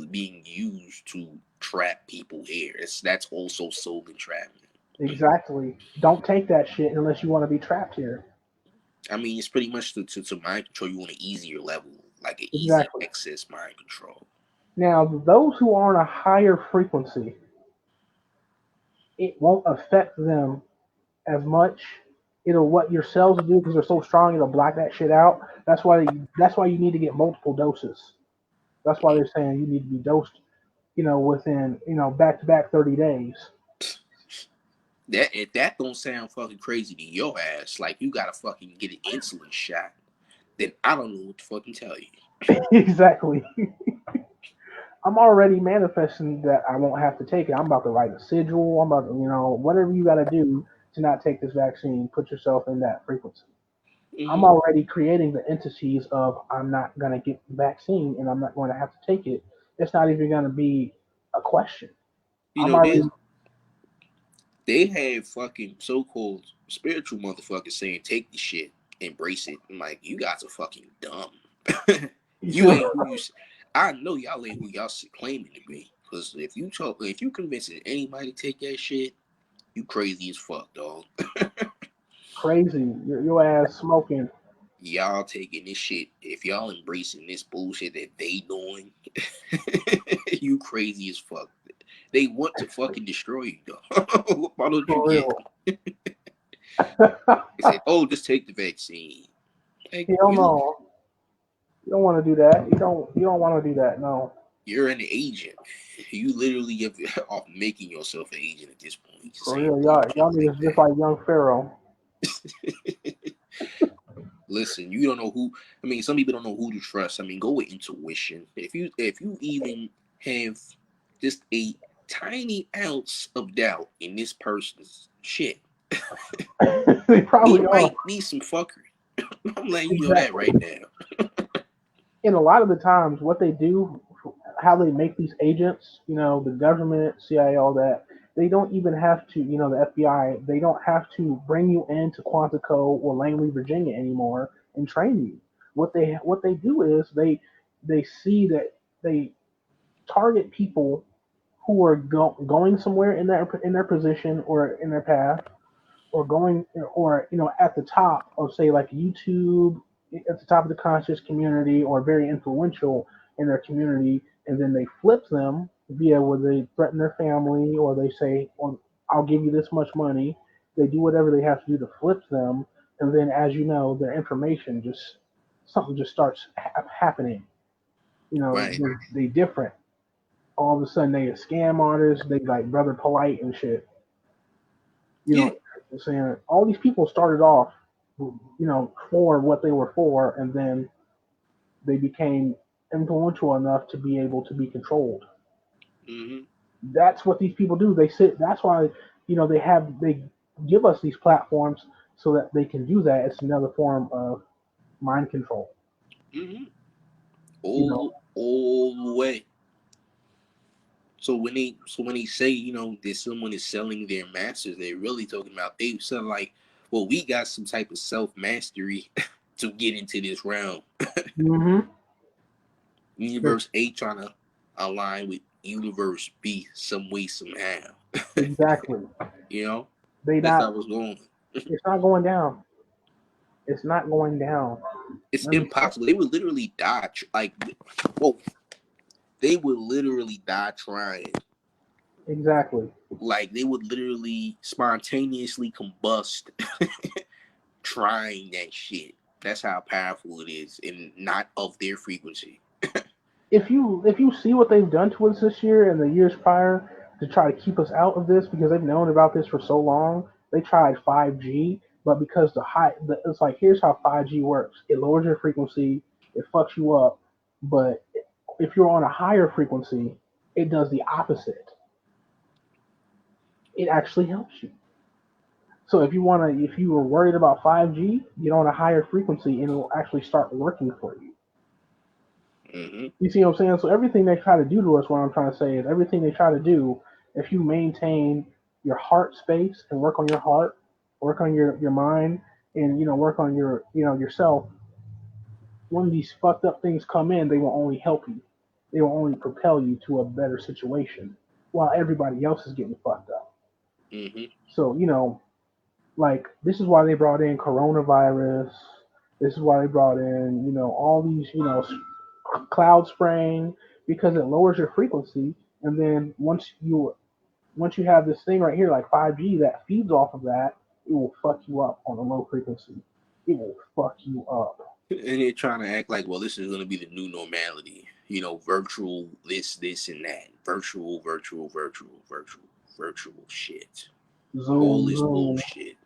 being used to trap people here. That's also soul entrapment. Exactly. Don't take that shit unless you want to be trapped here. I mean, it's pretty much to mind control you on an easier level, like an easy Exactly. access mind control. Now, those who are on a higher frequency, it won't affect them as much. It'll what your cells will do because they're so strong. It'll block that shit out. That's why you need to get multiple doses. That's why they're saying you need to be dosed, within back to back 30 days. That if that don't sound fucking crazy to your ass, like you gotta fucking get an insulin shot, then I don't know what to fucking tell you. Exactly. I'm already manifesting that I won't have to take it. I'm about to write a sigil. I'm about to, whatever you got to do to not take this vaccine, put yourself in that frequency. I'm Mm-hmm. already creating the entities of I'm not going to get the vaccine and I'm not going to have to take it. It's not even going to be a question. You I'm know, already they have fucking so-called spiritual motherfuckers saying take the shit, embrace it. I'm like, you guys are fucking dumb. you You feel ain't who you. I know y'all ain't who y'all claiming to be. Because if you convincing anybody to take that shit, you crazy as fuck, dog. crazy. Your ass smoking. Y'all taking this shit. If y'all embracing this bullshit that they doing, you crazy as fuck. They want to fucking destroy you, dog. Why don't you For get real. it? They said, "Oh, just take the vaccine." Like, Hell no. You don't want to do that. You don't want to do that. No. you're an agent. You literally are making yourself an agent at this point. You're For saying, real, "Oh, you y'all can't take niggas just like young Pharaoh. that." Listen, you don't know who. I mean, some people don't know who to trust. I mean, go with intuition. If you even have just a tiny ounce of doubt in this person's shit, They it probably are. might be some fuckery. I'm letting you know that Exactly. right now. And a lot of the times, what they do, how they make these agents, the government, CIA, all that, they don't even have to, the FBI, they don't have to bring you into Quantico or Langley, Virginia anymore and train you. What they do is they see that they target people who are going somewhere in their position or in their path or going or at the top of say like YouTube at the top of the conscious community or very influential in their community, and then they flip them via where they threaten their family or they say, well, I'll give you this much money. They do whatever they have to do to flip them, and then as you know, their information just something just starts happening. Right. They different. All of a sudden they a scam artists. They like Brother Polite and shit. You Yeah. know, I'm saying all these people started off, for what they were for, and then they became influential enough to be able to be controlled. Hmm. That's what these people do. They sit. That's why they give us these platforms so that they can do that. It's another form of mind control. Hmm. You know, All the way. So when they say that someone is selling their masters, they're really talking about they sell like, well, we got some type of self mastery to get into this realm. hmm Universe A trying to align with Universe B some way somehow. exactly. you know, They that's not. how it's going. It's not going down. It's not going down. It's Let me tell impossible. They would literally die. Like, whoa, they would literally die trying. exactly. Like they would literally spontaneously combust trying that shit. That's how powerful it is, and not of their frequency. If you see what they've done to us this year and the years prior to try to keep us out of this because they've known about this for so long, they tried 5G, but because it's like here's how 5G works. It lowers your frequency, it fucks you up, but if you're on a higher frequency, it does the opposite. It actually helps you. So if you were worried about 5G, get on a higher frequency and it will actually start working for you. Hmm. You see what I'm saying? So everything they try to do to us, what I'm trying to say is everything they try to do, if you maintain your heart space and work on your heart, work on your mind, and work on yourself. When these fucked up things come in, they will only help you. They will only propel you to a better situation, while everybody else is getting fucked up. Hmm. So like this is why they brought in coronavirus. This is why they brought in all these cloud spraying because it lowers your frequency, and then once you have this thing right here like 5G that feeds off of that, it will fuck you up on a low frequency. It will fuck you up. And they're trying to act like, well, this is going to be the new normality. Virtual this, and that. Virtual shit. All Zoom, this zoom, bullshit.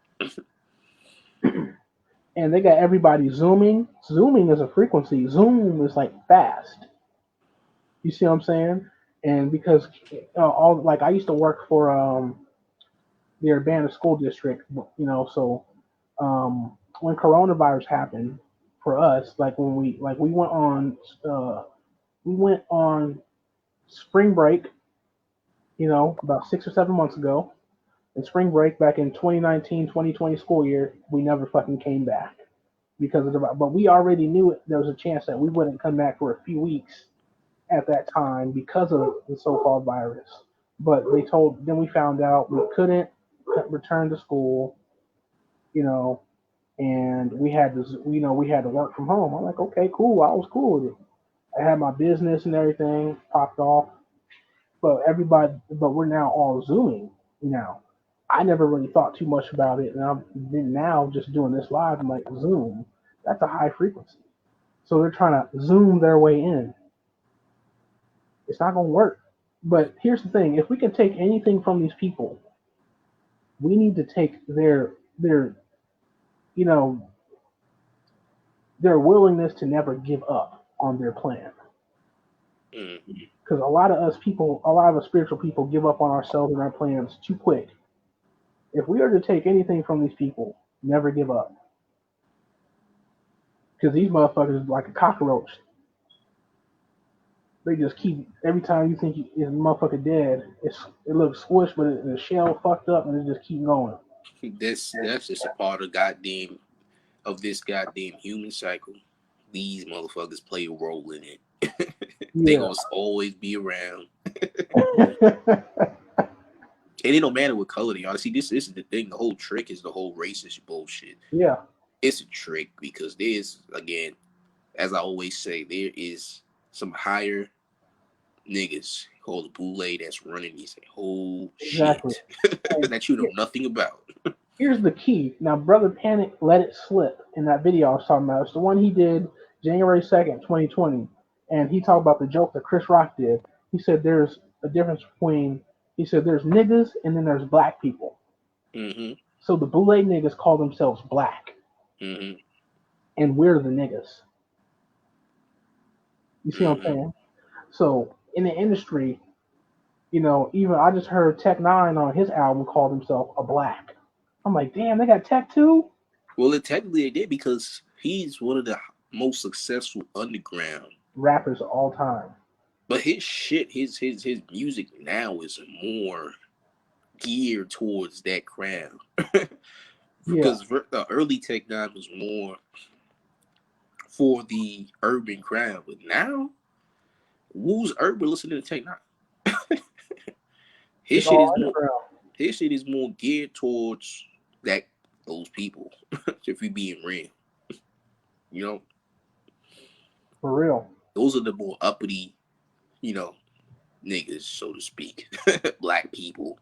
and they got everybody zooming. Zooming is a frequency. Zoom is like fast. You see what I'm saying? And because all like I used to work for the Urbana school district, so when coronavirus happened for us, like when uh, we went on spring break, about 6 or 7 months ago. In spring break back in 2019-2020 school year, we never fucking came back because of the. But we already knew there was a chance that we wouldn't come back for a few weeks at that time because of the so-called virus. But then we found out we couldn't return to school, you know, and we had to work from home. I'm like, okay, cool. I was cool with it. I had my business and everything popped off, but we're now all zooming now. I never really thought too much about it, and I'm now just doing this live. I'm like, Zoom, that's a high frequency. So they're trying to zoom their way in. It's not going to work. But here's the thing: if we can take anything from these people, we need to take their you know their willingness to never give up on their plan. Mm. Because a lot of us people, a lot of us spiritual people, give up on ourselves and our plans too quick. If we are to take anything from these people, never give up. Because these motherfuckers, like a cockroach, they just keep, every time you think it's motherfucker dead, it looks squished, but the shell fucked up, and it just keep going. That's just a part of goddamn of this goddamn human cycle. These motherfuckers play a role in it. They Yeah. gonna always be around. And it don't matter what color they are. See, this is the thing. The whole trick is the whole racist bullshit. Yeah. It's a trick because there's, again, as I always say, there is some higher niggas called the boule that's running this whole Exactly. shit that you know nothing about. Here's the key. Now, Brother Panic let it slip in that video I was talking about. It's the one he did January 2nd, 2020. And he talked about the joke that Chris Rock did. He said there's a difference between, he said there's niggas and then there's black people. Mm-hmm. So the boule niggas call themselves black. Mm-hmm. And we're the niggas. You see what I'm Mm-hmm. saying? So in the industry, even I just heard Tech Nine on his album called himself a black. I'm like, damn, they got Tech too? Well, it technically did because he's one of the most successful underground Rappers of all time. But his shit, his music now is more geared towards that crowd. Yeah. Because the early Tech Nine was more for the urban crowd, but now who's urban listening to Tech Nine? his It's shit all is more underground. his shit is more geared towards those people. If we being real, you know, For real. those are the more uppity, niggas, so to speak, black people.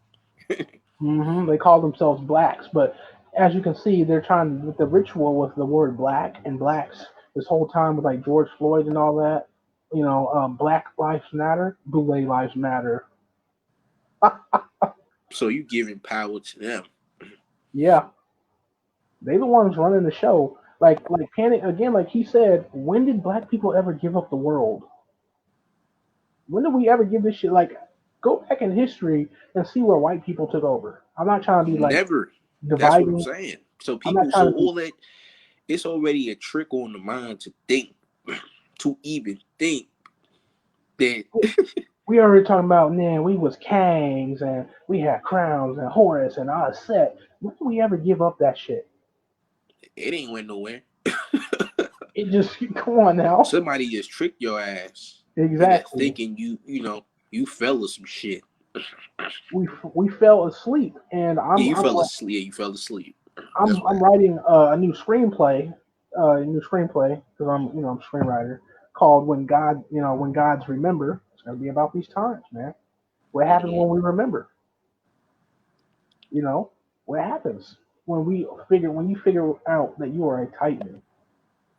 They call themselves blacks, but as you can see, they're trying with the ritual with the word black and blacks this whole time with like George Floyd and all that. Black lives matter, boule lives matter. So you giving power to them. Yeah, they the ones running the show. Like Panic again, like he said, when did black people ever give up the world? When did we ever give this shit? Like, go back in history and see where white people took over. I'm not trying to be like Never. That's what I'm dividing. saying. So I'm not people, trying so to be. all that, it's already a trick on the mind to think, to even think that. We already talking about, man, we was kangs and we had crowns and Horus and our set. When did we ever give up that shit? It ain't went nowhere. It just come on now. Somebody just tricked your ass into Exactly. thinking you fell or some shit. We fell asleep, and Yeah, you fell asleep. Yeah, you fell asleep. That's what I'm happened. writing a new screenplay because I'm a screenwriter called When Gods Remember. It's gonna be about these times, man. What happens Mm-hmm. when we remember? You know what happens when you figure out that you are a titan.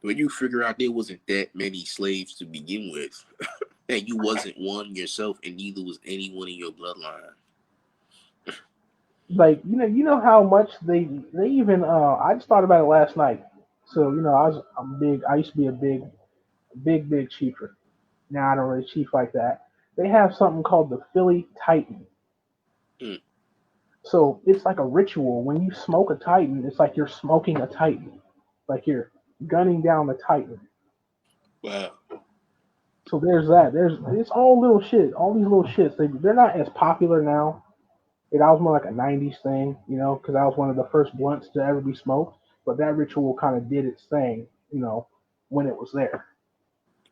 When you figure out there wasn't that many slaves to begin with, and you wasn't one yourself, and neither was anyone in your bloodline. Like how much they even I just thought about it last night. So I used to be a big chiefer. Now I don't really chief like that. They have something called the Philly Titan. Mm. So it's like a ritual. When you smoke a Titan, it's like you're smoking a Titan. Like you're gunning down the Titan. Wow. So there's that. It's all little shit. All these little shits. They're not as popular now. That was more like a '90s thing, because that was one of the first blunts to ever be smoked. But that ritual kind of did its thing, when it was there.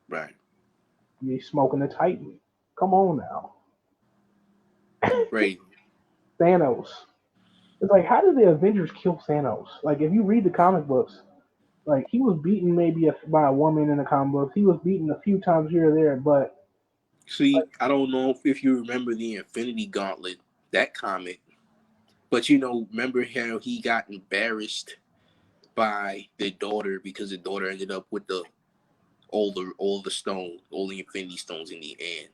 Right. You smoking the Titan. Come on now. Crazy. Thanos. It's like, how did the Avengers kill Thanos? Like, if you read the comic books, like, he was beaten maybe by a woman in the comic books. He was beaten a few times here or there, but. See, Like, I don't know if you remember the Infinity Gauntlet, that comic. But you know, remember how he got embarrassed by the daughter because the daughter ended up with all the stones, all the infinity stones in the end.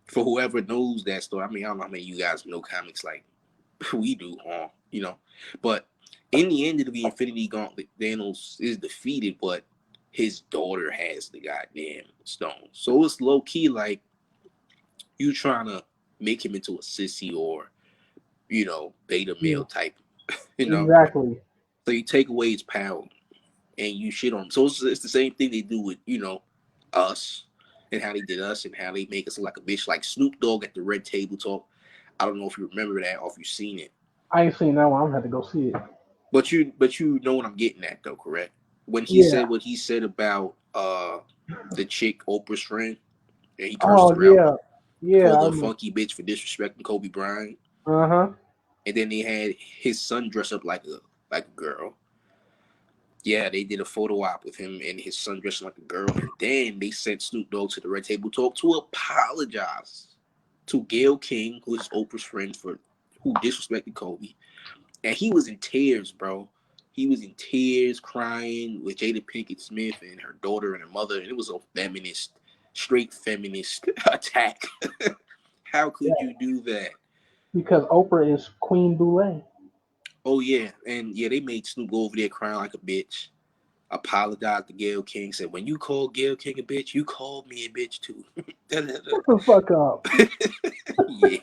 For whoever knows that story, I mean, I don't know how many of you guys know comics like we do, huh? You know, but in the end of the Infinity Gauntlet, Thanos is defeated, but his daughter has the goddamn stone. So it's low key like you trying to make him into a sissy or beta Yeah, male type, you know. exactly. So you take away his power and you shit on him. So it's the same thing they do with us and how they did us and how they make us look like a bitch, like Snoop Dogg at the Red Table Talk. I don't know if you remember that or if you've seen it. I ain't seen that one. I'm gonna have to go see it. But you know what I'm getting at though, correct? When he Yeah. said what he said about the chick Oprah's friend, and he cursed Oh her out, yeah, yeah. called her a funky bitch for disrespecting Kobe Bryant, Uh huh. and then they had his son dress up like a girl. Yeah, they did a photo op with him and his son dressing like a girl, and then they sent Snoop Dogg to the Red Table Talk to apologize to Gayle King, who is Oprah's friend for who disrespected Kobe. And he was in tears, bro. He was in tears, crying with Jada Pinkett Smith and her daughter and her mother. And it was a straight feminist attack. How could Yeah. you do that? Because Oprah is Queen Boule. Oh yeah, and yeah, they made Snoop go over there crying like a bitch. Apologized to Gayle King. Said, "When you called Gayle King a bitch, you called me a bitch too." Shut the fuck up. Yeah,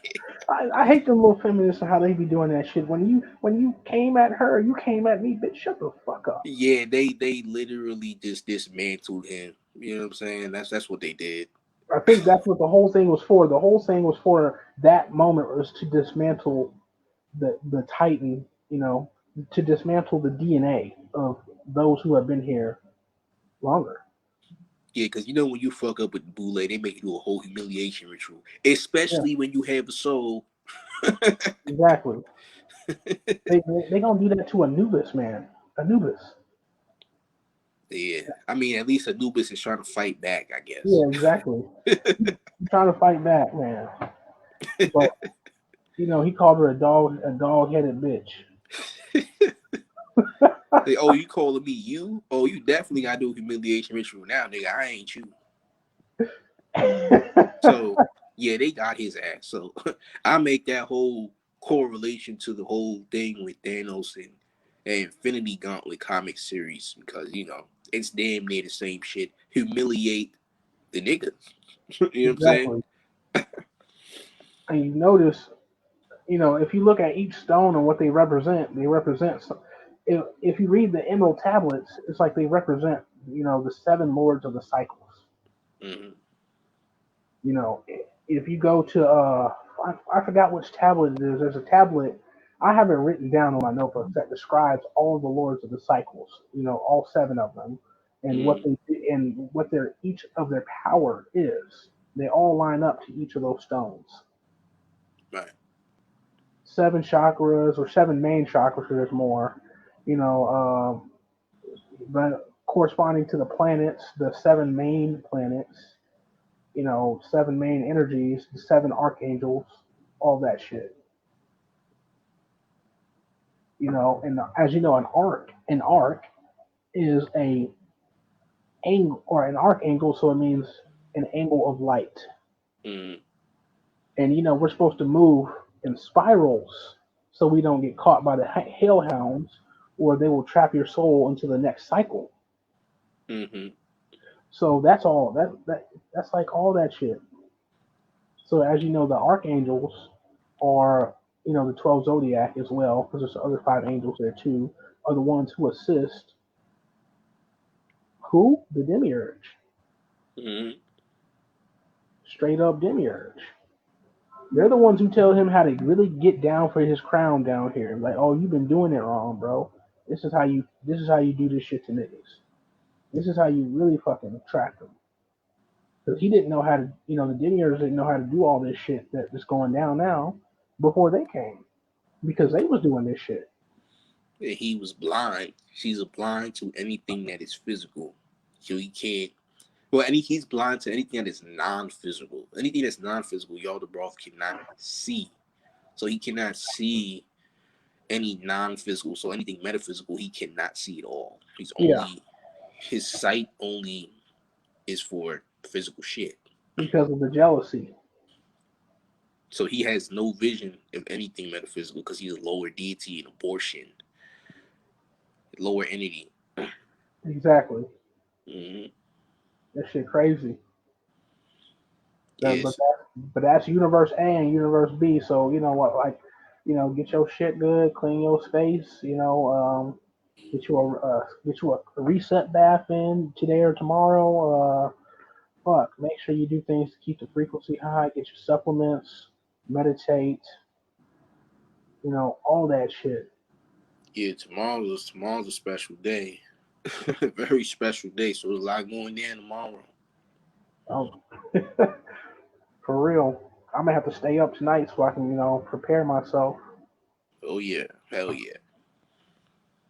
I hate them little feminists and how they be doing that shit. When you came at her, you came at me, bitch. Shut the fuck up. yeah. They literally just dismantled him. You know what I'm saying? That's what they did. I think that's what the whole thing was for. The whole thing was for that moment was to dismantle the Titan, to dismantle the DNA of those who have been here longer. Yeah, because when you fuck up with Boule, they make you do a whole humiliation ritual, Yeah, especially when you have a soul. exactly. They gonna do that to Anubis, man. Anubis. Yeah, I mean, at least Anubis is trying to fight back, I guess. Yeah, exactly. He's trying to fight back, man. But he called her a dog headed bitch. Like, oh, you calling me you? Oh, you definitely gotta do a humiliation ritual now, nigga. I ain't you. So yeah, they got his ass. So I make that whole correlation to the whole thing with Thanos and Infinity Gauntlet comic series because it's damn near the same shit. Humiliate the nigga. You know what I'm saying? Exactly. And you notice, if you look at each stone and what they represent. If you read the Emerald tablets, it's like they represent, the seven lords of the cycles. Mm-hmm. You know, if you go to, I forgot which tablet it is. There's a tablet I have it written down on my notebook that describes all the lords of the cycles. All seven of them, and what Mm-hmm. they and what their each of their power is. They all line up to each of those stones. Right. Seven chakras or seven main chakras. Because there's more. You know, but corresponding to the planets, the seven main planets. Seven main energies, the seven archangels, all that shit. And as you know, an arc is a angle or an archangel, so it means an angle of light. Mm-hmm. And we're supposed to move in spirals so we don't get caught by the hellhounds, or they will trap your soul into the next cycle. Mm-hmm. So that's all that's like all that shit. So as you know, the archangels are the 12 zodiac as well, because there's other five angels there too. Are the ones who assist who the demiurge, Mm-hmm. straight up demiurge. They're the ones who tell him how to really get down for his crown down here. Like, oh, you've been doing it wrong, bro. This is how you do this shit to niggas. This is how you really fucking track them. Because he didn't know how to, the demiurge didn't know how to do all this shit that's going down now before they came. Because they was doing this shit. He was blind. He's blind to anything that is physical. So he can't. Well, he's blind to anything that is non-physical. Anything that's non-physical, y'all the broth cannot see. So he cannot see any non-physical, so anything metaphysical, he cannot see at all. Yeah, His sight only is for physical shit. because of the jealousy. So he has no vision of anything metaphysical because he's a lower deity and abortion, lower entity. Exactly. Mm-hmm. That shit crazy. That, Yes. but that's universe A and universe B. So you know what, like, get your shit good, clean your space. Get you a reset bath in today or tomorrow. Fuck, make sure you do things to keep the frequency high. Get your supplements, meditate. All that shit. Yeah, tomorrow's a special day. Very special day. So there's a lot going down tomorrow. Um, for real. I'm gonna have to stay up tonight so I can, prepare myself. Oh yeah, hell yeah.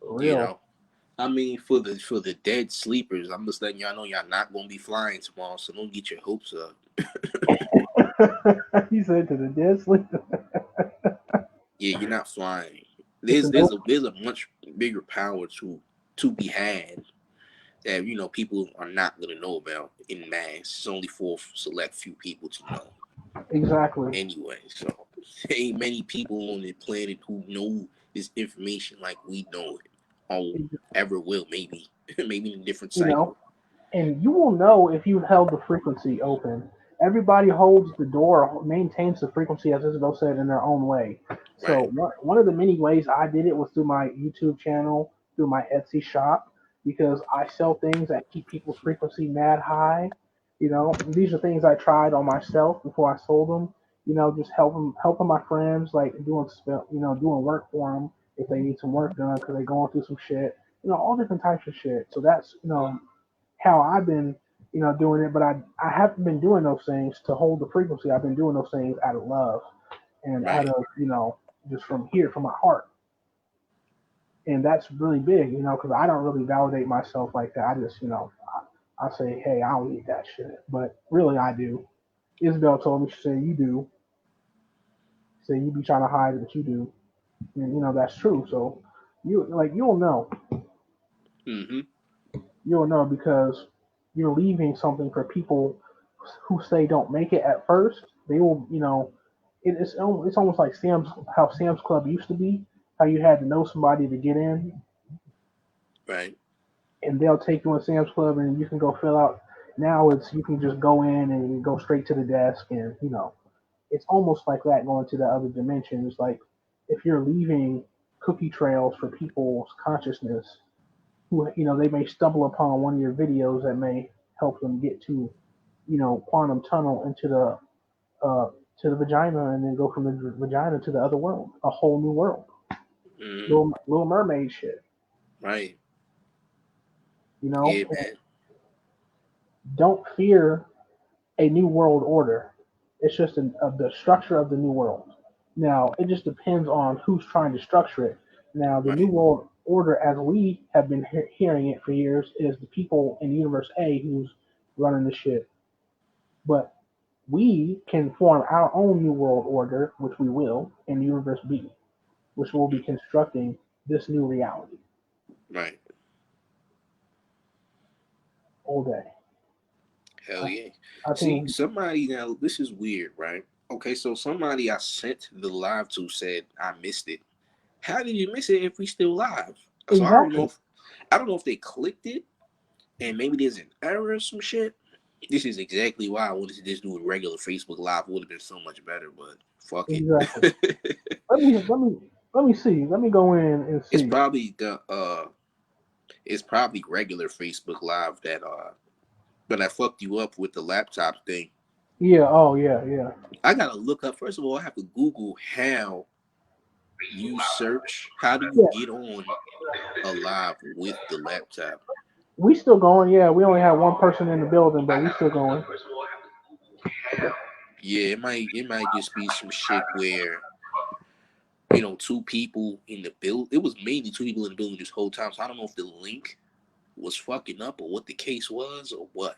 For You real. know, I mean, for the dead sleepers, I'm just letting y'all know y'all not gonna be flying tomorrow, so don't get your hopes up. He said to the dead sleep. Yeah, you're not flying. It's a no. There's a much bigger power to be had that people are not gonna know about in mass. It's only for select few people to know. Exactly. Anyway, so there ain't many people on the planet who know this information like we know it, or ever will. Maybe maybe in a different You know, cycle. and you will know if you held the frequency open. Everybody holds the door, maintains the frequency, as Isabel said, in their own way. So Right, one of the many ways I did it was through my YouTube channel, through my Etsy shop, because I sell things that keep people's frequency mad high. These are things I tried on myself before I sold them. Just helping my friends, like doing work for them if they need some work done because they're going through some shit. All different types of shit. So that's how I've been, doing it. But I haven't been doing those things to hold the frequency. I've been doing those things out of love and out right. of, just from here, from my heart. And that's really big, because I don't really validate myself like that. I just, I say, hey, I don't need that shit. But really, I do. Isabel told me, she said, you do. She said, you be trying to hide it, but you do. And, that's true. So, you'll know. Mm-hmm. You'll know because you're leaving something for people who say don't make it at first. They will, it's almost like Sam's Club used to be. How you had to know somebody to get in, Right. and they'll take you in Sam's Club, and you can go fill out. Now it's you can just go in and go straight to the desk, and it's almost like that going to the other dimensions. Like if you're leaving cookie trails for people's consciousness, who they may stumble upon one of your videos that may help them get to quantum tunnel into uh, the vagina and then go from the vagina to the other world, a whole new world. Mm-hmm. Little Mermaid shit. Right. You know, Yeah, man. don't fear a new world order. It's just the structure of the new world. Now it just depends on who's trying to structure it. Now the new Right. world order, as we have been hearing it for years, is the people in Universe A who's running the shit. But we can form our own new world order, which we will, in Universe B, which will be constructing this new reality Right. all day. Hell I, yeah. I See, think somebody now. This is weird, right? Okay, so somebody I sent the live to said I missed it. How did you miss it if we still live? So exactly, I don't know if they clicked it and maybe there's an error or some shit. This is exactly why I wanted to just do a regular Facebook Live. Would have been so much better, but fuck exactly. it. Let me see. Let me go in and it's see. probably the it's probably regular Facebook Live that but I fucked you up with the laptop thing. Yeah. Oh yeah. Yeah. I gotta look up first of all, I have to Google how do you Yeah. get on a live with the laptop? We still going. Yeah. We only have one person in the building, but we still going. Yeah, it might just be some shit where two people in the build. It was mainly two people in the building this whole time. So I don't know if the link was fucking up or what the case was or what.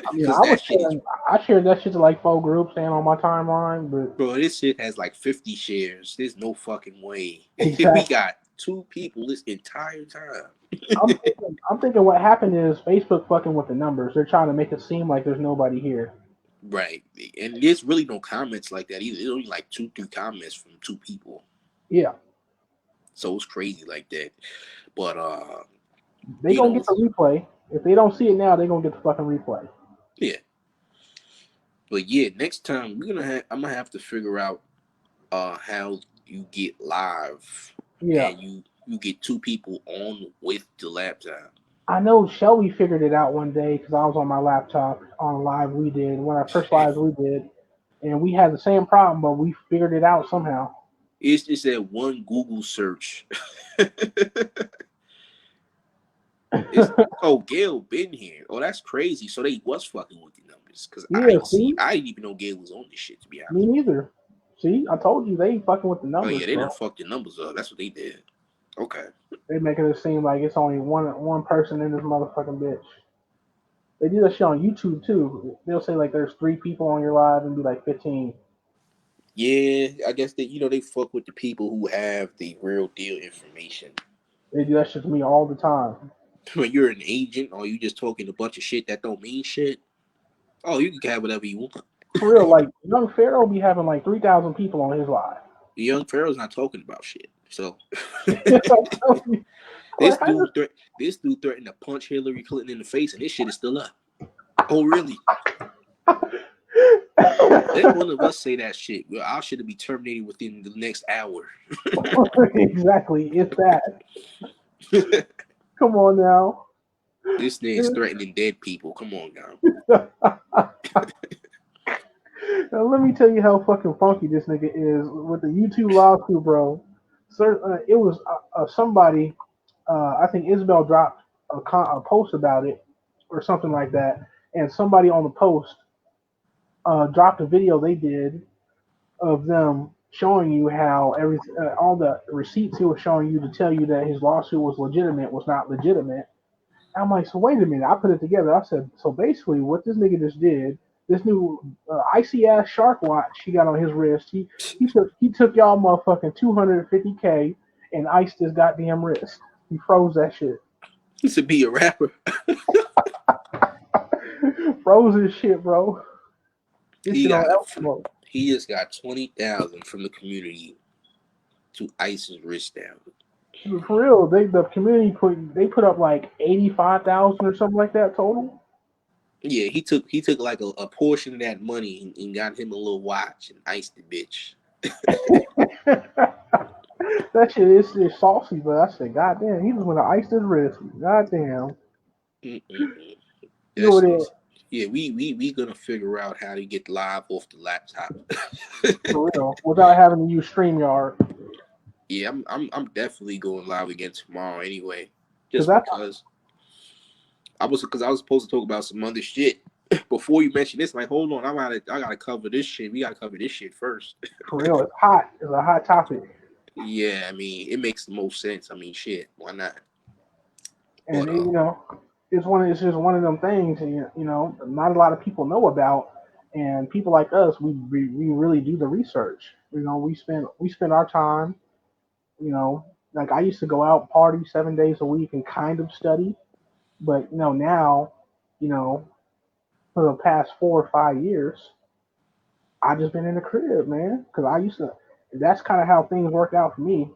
I mean, Because that shit is, I shared that shit to like 4 groups and on my timeline, but bro, this shit has like 50 shares. There's no fucking way. We exactly. got 2 people this entire time. I'm thinking what happened is Facebook fucking with the numbers. They're trying to make it seem like there's nobody here. Right. And there's really no comments like that either. There's only like 2, 3 comments from 2 people. Yeah, So it's crazy like that. But they you gonna know, get the replay. If they don't see it now, they gonna get the fucking replay. yeah. But yeah, next time I'm gonna have to figure out how you get live Yeah, and you get 2 people on with the laptop. I know Shelby figured it out one day because I was on my laptop on a live we did, one of our first lives we did, and we had the same problem, but we figured it out somehow. It's just that one Google search. It's oh, Gail been here. Oh, that's crazy. So they was fucking with the numbers because Yeah, see, I didn't even know Gail was on this shit, to be me honest with you. neither. See, I told you they ain't fucking with the Oh numbers, yeah, they bro. done fucked the numbers up. That's what they did. Okay. They making it seem like it's only one person in this motherfucking bitch. They do that shit on YouTube too. They'll say like there's 3 people on your live and be like 15. Yeah, I guess that they fuck with the people who have the real deal information. They do that shit to me all the time. When you're an agent or you just talking a bunch of shit that don't mean shit, oh, you can have whatever you want. For real, like Young Pharaoh be having like 3,000 people on his live. The young Pharaoh's not talking about shit. So I'm this like, dude this dude threatened to punch Hillary Clinton in the face, and this shit is still up. Oh really? Let one of us say that shit. Well, our shit will be terminated within the next hour. exactly, it's that. Come on now. This nigga's threatening dead people. Come on now. Now, let me tell you how fucking funky this nigga is with the YouTube lawsuit, bro. Sir, it was somebody. I think Isabel dropped a post about it or something like that, and somebody on the post dropped a video they did of them showing you how all the receipts he was showing you to tell you that his lawsuit was legitimate was not legitimate. I'm like, so wait a minute. I put it together. I said, so basically, what this nigga just did, this new icy ass shark watch he got on his wrist, he took y'all motherfucking 250K and iced his goddamn wrist. He froze that shit. To be a rapper. Froze his shit, bro. This He shit on got Elmo. he just got 20,000 from the community to ice his wrist down. For real, the community put up like 85,000 or something like that total. Yeah, he took like a portion of that money and got him a little watch and iced the bitch. That shit is saucy, but I said, goddamn, he was gonna ice his wrist. Goddamn. Mm-mm-mm. You over there Yeah, we gonna figure out how to get live off the laptop. for real without having to use StreamYard. Yeah, I'm definitely going live again tomorrow anyway. Cause Just that's because I was supposed to talk about some other shit before you mentioned this. Like, hold on, I gotta cover this shit. We gotta cover this shit first. for real. It's hot. It's a hot topic. Yeah, I mean, it makes the most sense. I mean, shit, why not? And But it's just one of them things. Not a lot of people know about. And people like us, we really do the research. We spend our time. Like I used to go out party 7 days a week and kind of study, but now, you know, for the past 4 or 5 years, I just been in the crib, man. Because I used to. That's kind of how things worked out for me.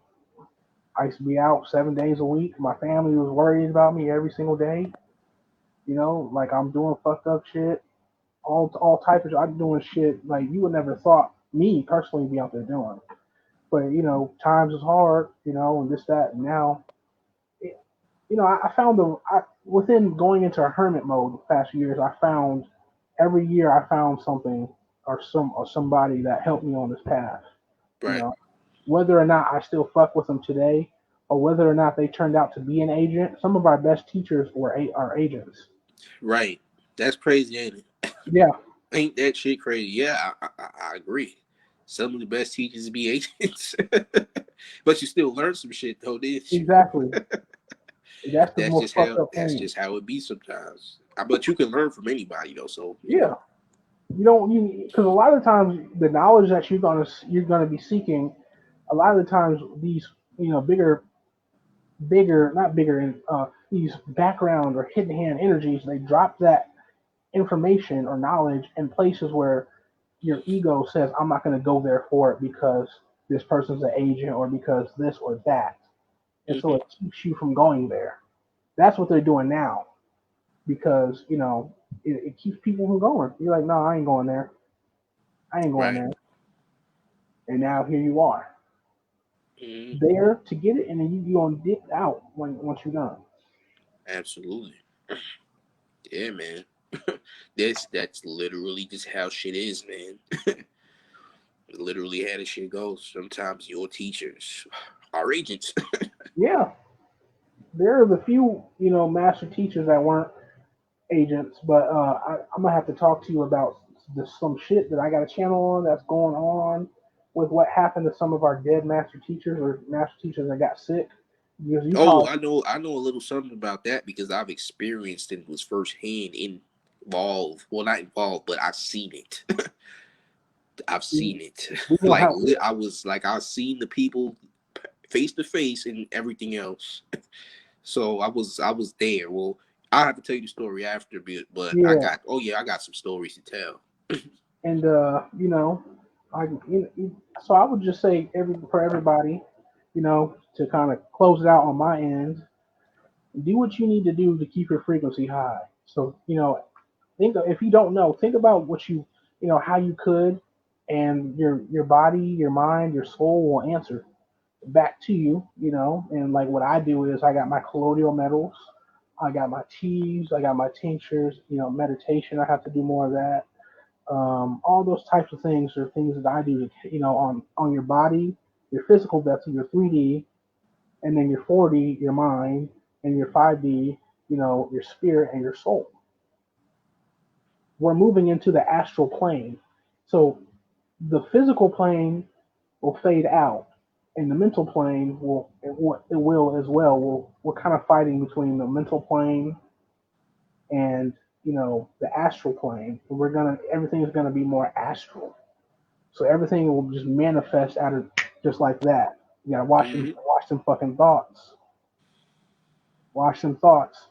I used to be out 7 days a week. My family was worried about me every single day. Like I'm doing fucked up shit, all type of. I'm doing shit like you would never thought me personally be out there doing. But times is hard, and this that and now. It, I found within going into a hermit mode the past few years, I found every year I found something or somebody that helped me on this path. You right, know, whether or not I still fuck with them today, or whether or not they turned out to be an agent. Some of our best teachers are agents. right. That's crazy, ain't it? Yeah, Ain't that shit crazy? Yeah, I agree. Some of the best teachers be agents, but you still learn some shit though, didn't you? exactly. That's the most fucked up that's thing. just how it be sometimes. But you can learn from anybody though, so you Yeah, know. because a lot of times the knowledge that you're gonna be seeking, a lot of the times these bigger not bigger these background or hidden hand energies, they drop that information or knowledge in places where your ego says, I'm not going to go there for it because this person's an agent or because this or that. And so Hmm. it keeps you from going there. That's what they're doing now because, it keeps people from going. You're like, no, I ain't going there. I ain't going Right. there. And now here you are Hmm. there to get it. And then you're going to dip out once you're done. Absolutely. Yeah, man. That's literally just how shit is, man. Literally how this shit goes. Sometimes your teachers are agents. Yeah. There are the few, master teachers that weren't agents, but I'm gonna have to talk to you about some shit that I got a channel on that's going on with what happened to some of our dead master teachers or master teachers that got sick. Because you Oh, probably, I know a little something about that because I've experienced it, was firsthand involved. Well, not involved, but I've seen it. I've we seen it. gonna have, I've seen the people face to face and everything else. So I was there. Well, I have to tell you the story after a bit, but yeah, I got some stories to tell. and I so I would just say for everybody, to kind of close it out on my end, do what you need to do to keep your frequency high. So if you don't know, think about how you could, and your body, your mind, your soul will answer back to you. And like what I do is I got my colloidal metals, I got my teas, I got my tinctures. Meditation. I have to do more of that. All those types of things are things that I do to on your body, your physical vessel, your 3D, and then your 4D, your mind, and your 5D, your spirit and your soul. We're moving into the astral plane. So the physical plane will fade out, and the mental plane will as well. We're kind of fighting between the mental plane and the astral plane. Everything is gonna be more astral. So everything will just manifest out of just like that. You gotta Hmm. watch them fucking thoughts. Watch them thoughts.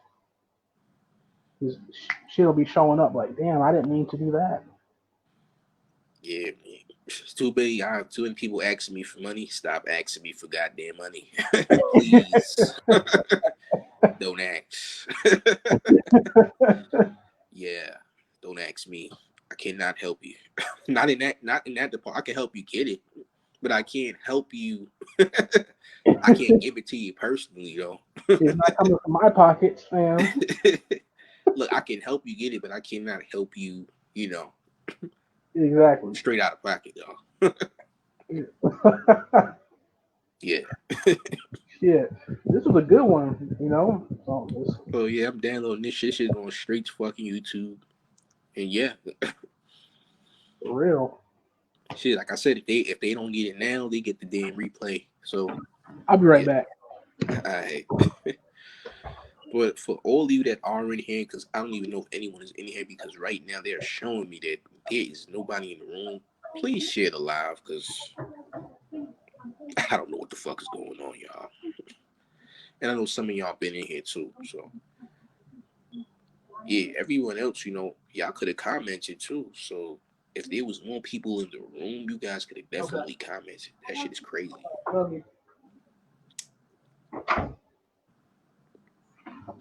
This shit'll be showing up like, damn, I didn't mean to do that. Yeah, man. It's too bad. I have too many people asking me for money. Stop asking me for goddamn money, please. Don't ask. Yeah, don't ask me. I cannot help you. Not in that department. I can help you get it, but I can't help you. I can't give it to you personally, though. It's not coming from my pockets, fam. Look, I can help you get it, but I cannot help you. You know, Exactly. straight out of pocket, y'all. Yeah. Shit, this was a good one. So Oh yeah, I'm downloading this shit. This shit's going straight to fucking YouTube. And yeah, for real. shit. Like I said, if they don't get it now, they get the damn replay. So I'll be right yeah, back. I. But for all of you that are in here, because I don't even know if anyone is in here, because right now they're showing me that there is nobody in the room. Please share the live, because I don't know what the fuck is going on, y'all. And I know some of y'all been in here too. So yeah, everyone else, y'all could have commented too. So if there was more people in the room, you guys could have Okay. definitely commented. That shit is crazy. Love you.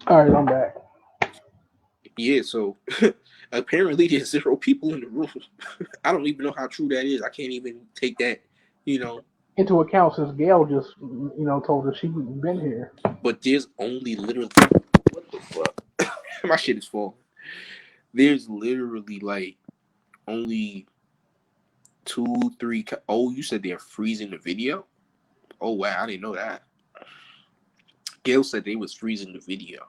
All right, I'm back. Yeah, so apparently there's zero people in the room. I don't even know how true that is. I can't even take that, you know. Into account since Gail just told us she's been here. But there's only literally what the fuck? My shit is full. There's literally like only two, three. Oh, you said they're freezing the video? Oh wow, I didn't know that. Gail said they was freezing the video.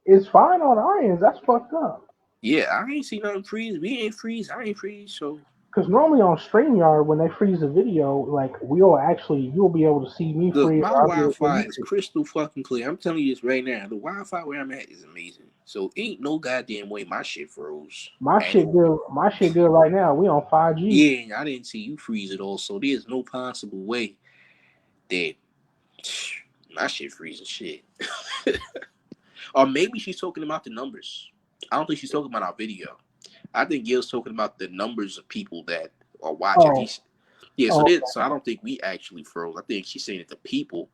It's fine on our ends. That's fucked up. Yeah, I ain't see nothing freeze. We ain't freeze. I ain't freeze. So Because normally on StreamYard, when they freeze the video, like you'll be able to see me Look, freeze, my or I'll be able to see Wi-Fi you is freeze. crystal fucking clear. I'm telling you this right now. The Wi-Fi where I'm at is amazing. So ain't no goddamn way my shit froze. My And shit good. My shit good right now. We on 5G. yeah, I didn't see you freeze it all. So there's no possible way that my shit freezing shit. Or maybe she's talking about the numbers. I don't think she's talking about our video. I think Gil's talking about the numbers of people that are watching. Oh, So oh, I don't think we actually froze. I think she's saying that the people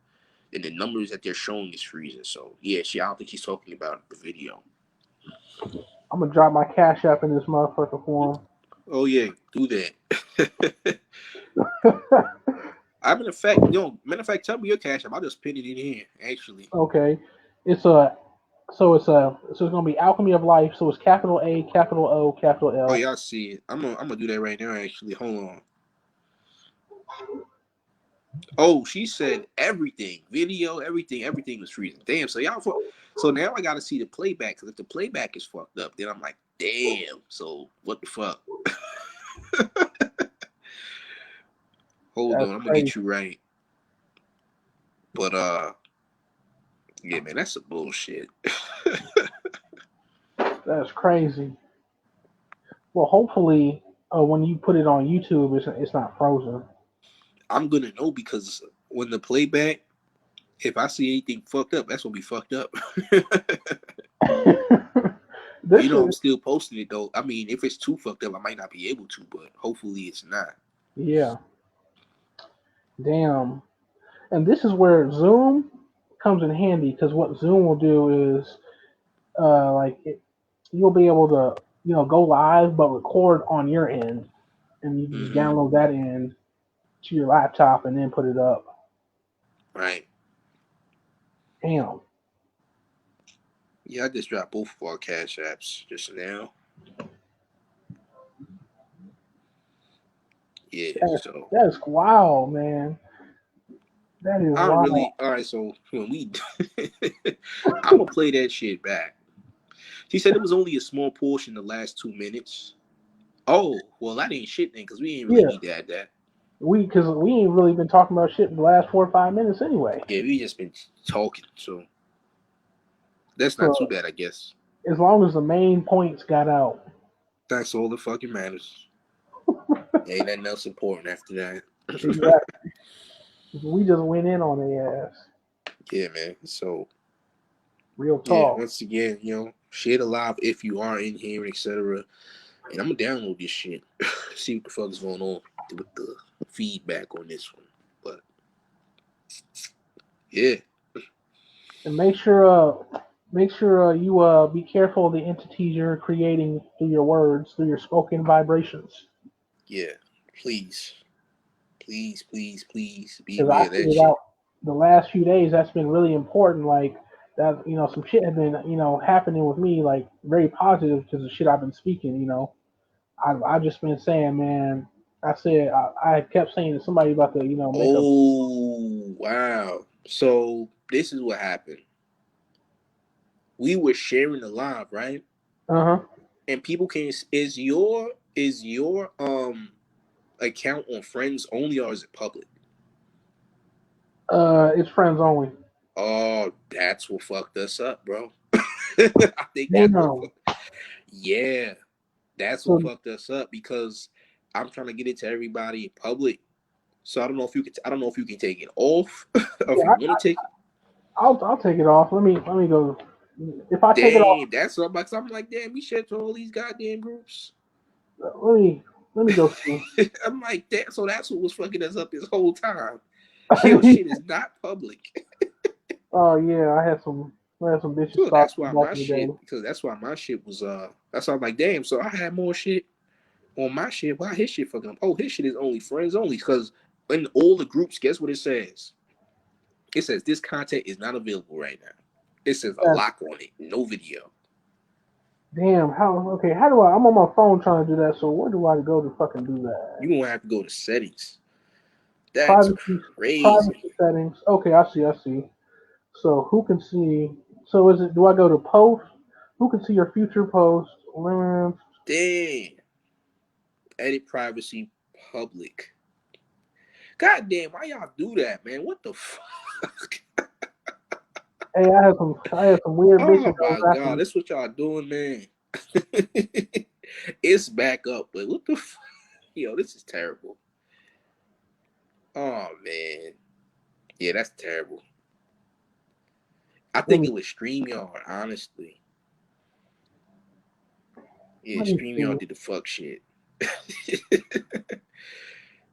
and the numbers that they're showing is freezing. So yeah, I don't think she's talking about the video. I'm gonna drop my cash app in this motherfucker for Oh yeah, do that. him. Matter of fact, tell me your cash app. I'll just pin it in here. Actually. Okay, it's gonna be Alchemy of Life. So it's capital A, capital O, capital Oh L. yeah, I see it. I'm gonna do that right now. Actually, hold on. Oh, she said everything, video, everything was freezing. Damn. So now I gotta see the playback. Because if the playback is fucked up, then I'm like, damn. So what the fuck? Hold That's on, I'm gonna crazy. get you right. But yeah, man, that's some bullshit. That's crazy. Well, hopefully, when you put it on YouTube, it's not frozen. I'm gonna know because when the playback, if I see anything fucked up, that's gonna be fucked up. This I'm is still posting it though. I mean, if it's too fucked up, I might not be able to, but hopefully it's not. yeah. Damn. And this is where Zoom comes in handy because what Zoom will do is you'll be able to go live but record on your end, and you can just Mm-hmm. download that end to your laptop and then put it up. Right. Damn. Yeah, I just dropped both of our cash apps just now. Yeah, so That's wild, man. That is I don't wild. really. All right, so when we, I'm gonna play that shit back. She said it was only a small portion the last 2 minutes. Oh, well, that ain't shit then, because we ain't really Yeah, need to add that. because we ain't really been talking about shit in the last 4 or 5 minutes anyway. Yeah, we just been talking, so that's not too So bad, I guess. as long as the main points got out. That's all that fucking matters. Ain't nothing else important after that. Exactly. We just went in on their ass. Yeah, man. So Real yeah, talk. once again, share the live if you are in here, etc. And I'm gonna download this shit, see what the fuck is going on with the feedback on this one. But yeah, And make sure you be careful of the entities you're creating through your words, through your spoken vibrations. yeah. Please, please, please, please be Because I aware of that figured shit. out the last few days that's been really important. Like that, some shit had been happening with me, like very positive because of shit I've been speaking. I just been saying, man. I kept saying to somebody about to make a. Oh wow. So this is what happened. We were sharing the live, right? Uh huh. And people can is your account on friends only or is it public? It's friends only. Oh, that's what fucked us up, bro. I think that's what Damn. yeah, that's what So fucked us up because I'm trying to get it to everybody in public. So I don't know if you can take it off or if yeah, you want to take it. I'll take it off. Let me go. If I take it off, Damn, that's what I'm like, damn, we shared to all these goddamn groups. let me go see. I'm like, damn, so that's what was fucking us up this whole time. Your shit is not public. Oh yeah, I had some bitches So stalking that's why me back my in the shit, day. because that's why my shit was that's why I'm like, damn, so I had more shit on my shit. Why his shit fucking up? Oh, his shit is only friends only. Because in all the groups, guess what it says? It says this content is not available right now. It says a That's lock on it, no video. damn. How do I? I'm on my phone trying to do that. So where do I go to fucking do that? You gonna have to go to settings. That's Privacy, crazy. privacy settings. Okay, I see. I see. So who can see? So is it? Do I go to post? Who can see your future post? Limits. Damn. Edit privacy public. God damn, why y'all do that, man? What the fuck? Hey, I had some weird bitches Oh that was my after god, me. that's what y'all doing, man. It's back up, but what the fuck? Yo, this is terrible. Oh man. Yeah, that's terrible. I Let think me, it was StreamYard, honestly. Yeah, let me StreamYard see. did the fuck shit.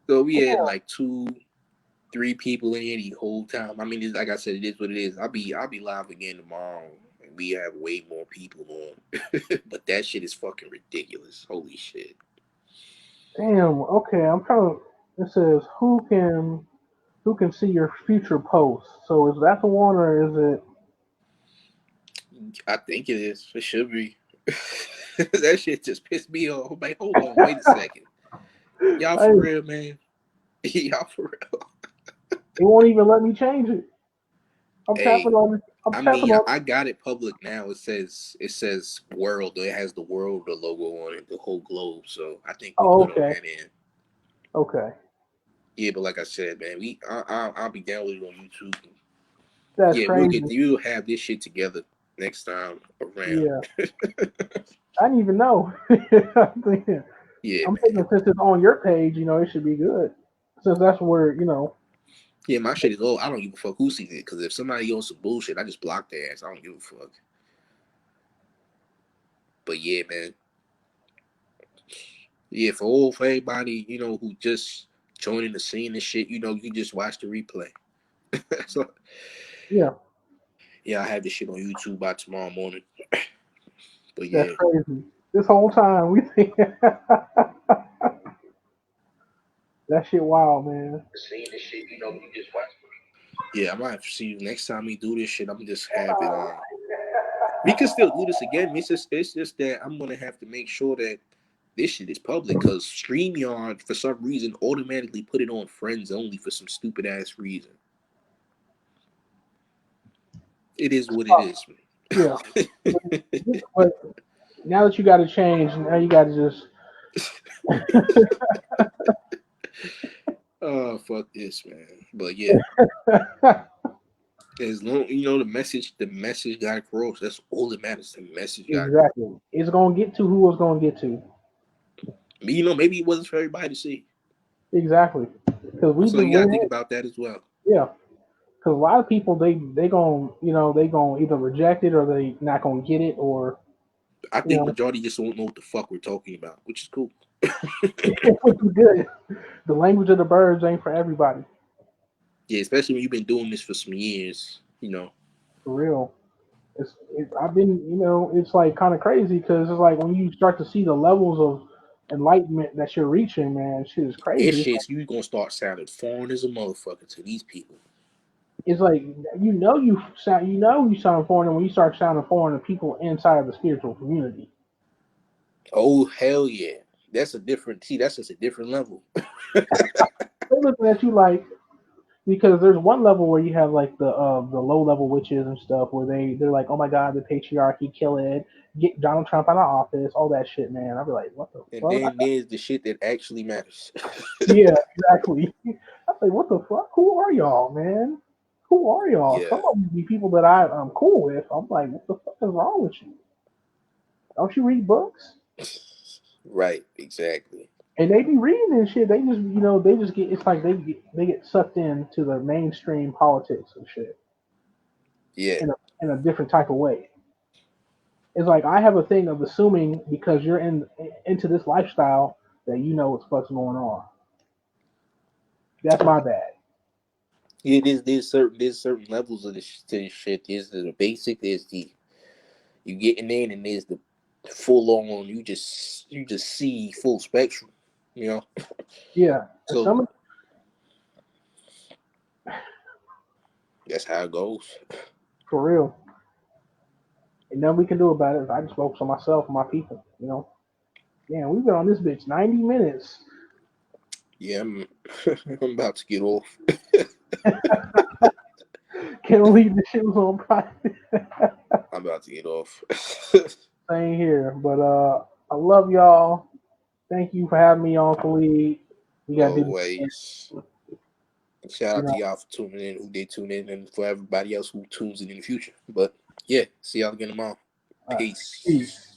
So we had like 2-3 people in here the whole time. I mean, it's, like I said, it is what it is. I'll be live again tomorrow, and we have way more people on. But that shit is fucking ridiculous. Holy shit. Damn. Okay, I'm trying to. It says who can see your future posts. So is that the one or is it? I think it is. It should be. That shit just pissed me off. I'm like, hold on, wait a second. Y'all Hey, for real, man. Y'all for real. it won't even let me change it. I'm tapping Hey, on it. I'm I tapping mean, on I got it public now. It says world. It has the world the logo on it, the whole globe. So I think it. we Oh, good on okay. that end. Okay. Yeah, but like I said, man, I'll be downloading on YouTube. That's Yeah, crazy. you'll have this shit together next time around. Yeah. I didn't even know. Yeah, I'm thinking man. since it's on your page, it should be good. Since that's where, Yeah, my shit is old. I don't give a fuck who sees it. Because if somebody owns some bullshit, I just block their ass. I don't give a fuck. But yeah, man. Yeah, for everybody, who just joining the scene and shit, you just watch the replay. So yeah, yeah, I have this shit on YouTube by tomorrow morning. But that's yeah. crazy. This whole time we think that shit wild, man. Seeing this shit, you just watch. Yeah, I might have to see you next time we do this shit. I'm just have it on. We can still do this again. It's just that I'm gonna have to make sure that this shit is public because StreamYard for some reason automatically put it on friends only for some stupid ass reason. It is what it is, Yeah. man. But now that you got to change, now you got to just Oh fuck this, man. But yeah, as long the message got across. That's all that matters. The message got across. exactly. It's gonna get to who it's gonna get to. Maybe it wasn't for everybody to see. Exactly. Because we So just you gotta went think in. about that as well. Yeah. Because a lot of people they gonna they gonna either reject it or they not gonna get it or I you think know majority just don't know what the fuck we're talking about, which is cool. which is good. The language of the birds ain't for everybody. Yeah, especially when you've been doing this for some years. For real. I've been it's like kind of crazy because it's like when you start to see the levels of enlightenment that you're reaching, man, shit is It's crazy. shit, you gonna start sounding foreign as a motherfucker to these people. It's like you sound foreign when you start sounding foreign to people inside of the spiritual community. Oh hell yeah. That's just a different level. They're looking at you like because there's one level where you have like the low level witches and stuff where they're like, oh my god, the patriarchy, kill it, get Donald Trump out of office, all that shit, man. I'd be like, what the And fuck? then there's the shit that actually matters. Yeah, exactly. I'm like, what the fuck? Who are y'all, man? Who are y'all? Yeah. Some of them be people that I'm cool with. I'm like, what the fuck is wrong with you? Don't you read books? Right, exactly. And they be reading and shit. They just, they just get. It's like they get sucked into the mainstream politics and shit Yeah. in a different type of way. It's like I have a thing of assuming because you're into this lifestyle that you know what the fuck's going on. That's my bad. Yeah, there's certain levels of this shit. There's the basic, there's the you getting in, and there's the full on. You just see full spectrum. You know. Yeah, and So some that's how it goes. for real. And nothing we can do about it. I just focus on myself and my people. Yeah, we've been on this bitch 90 minutes. Yeah, I'm, I'm about to get off. Can't believe this shit was on private. I'm about to get off. Same here, but I love y'all. Thank you for having me on, Khalid. We gotta do Always. Shout you out to know. y'all for tuning in, who did tune in, and for everybody else who tunes in the future. But yeah, see y'all again tomorrow. All right. Peace. Peace.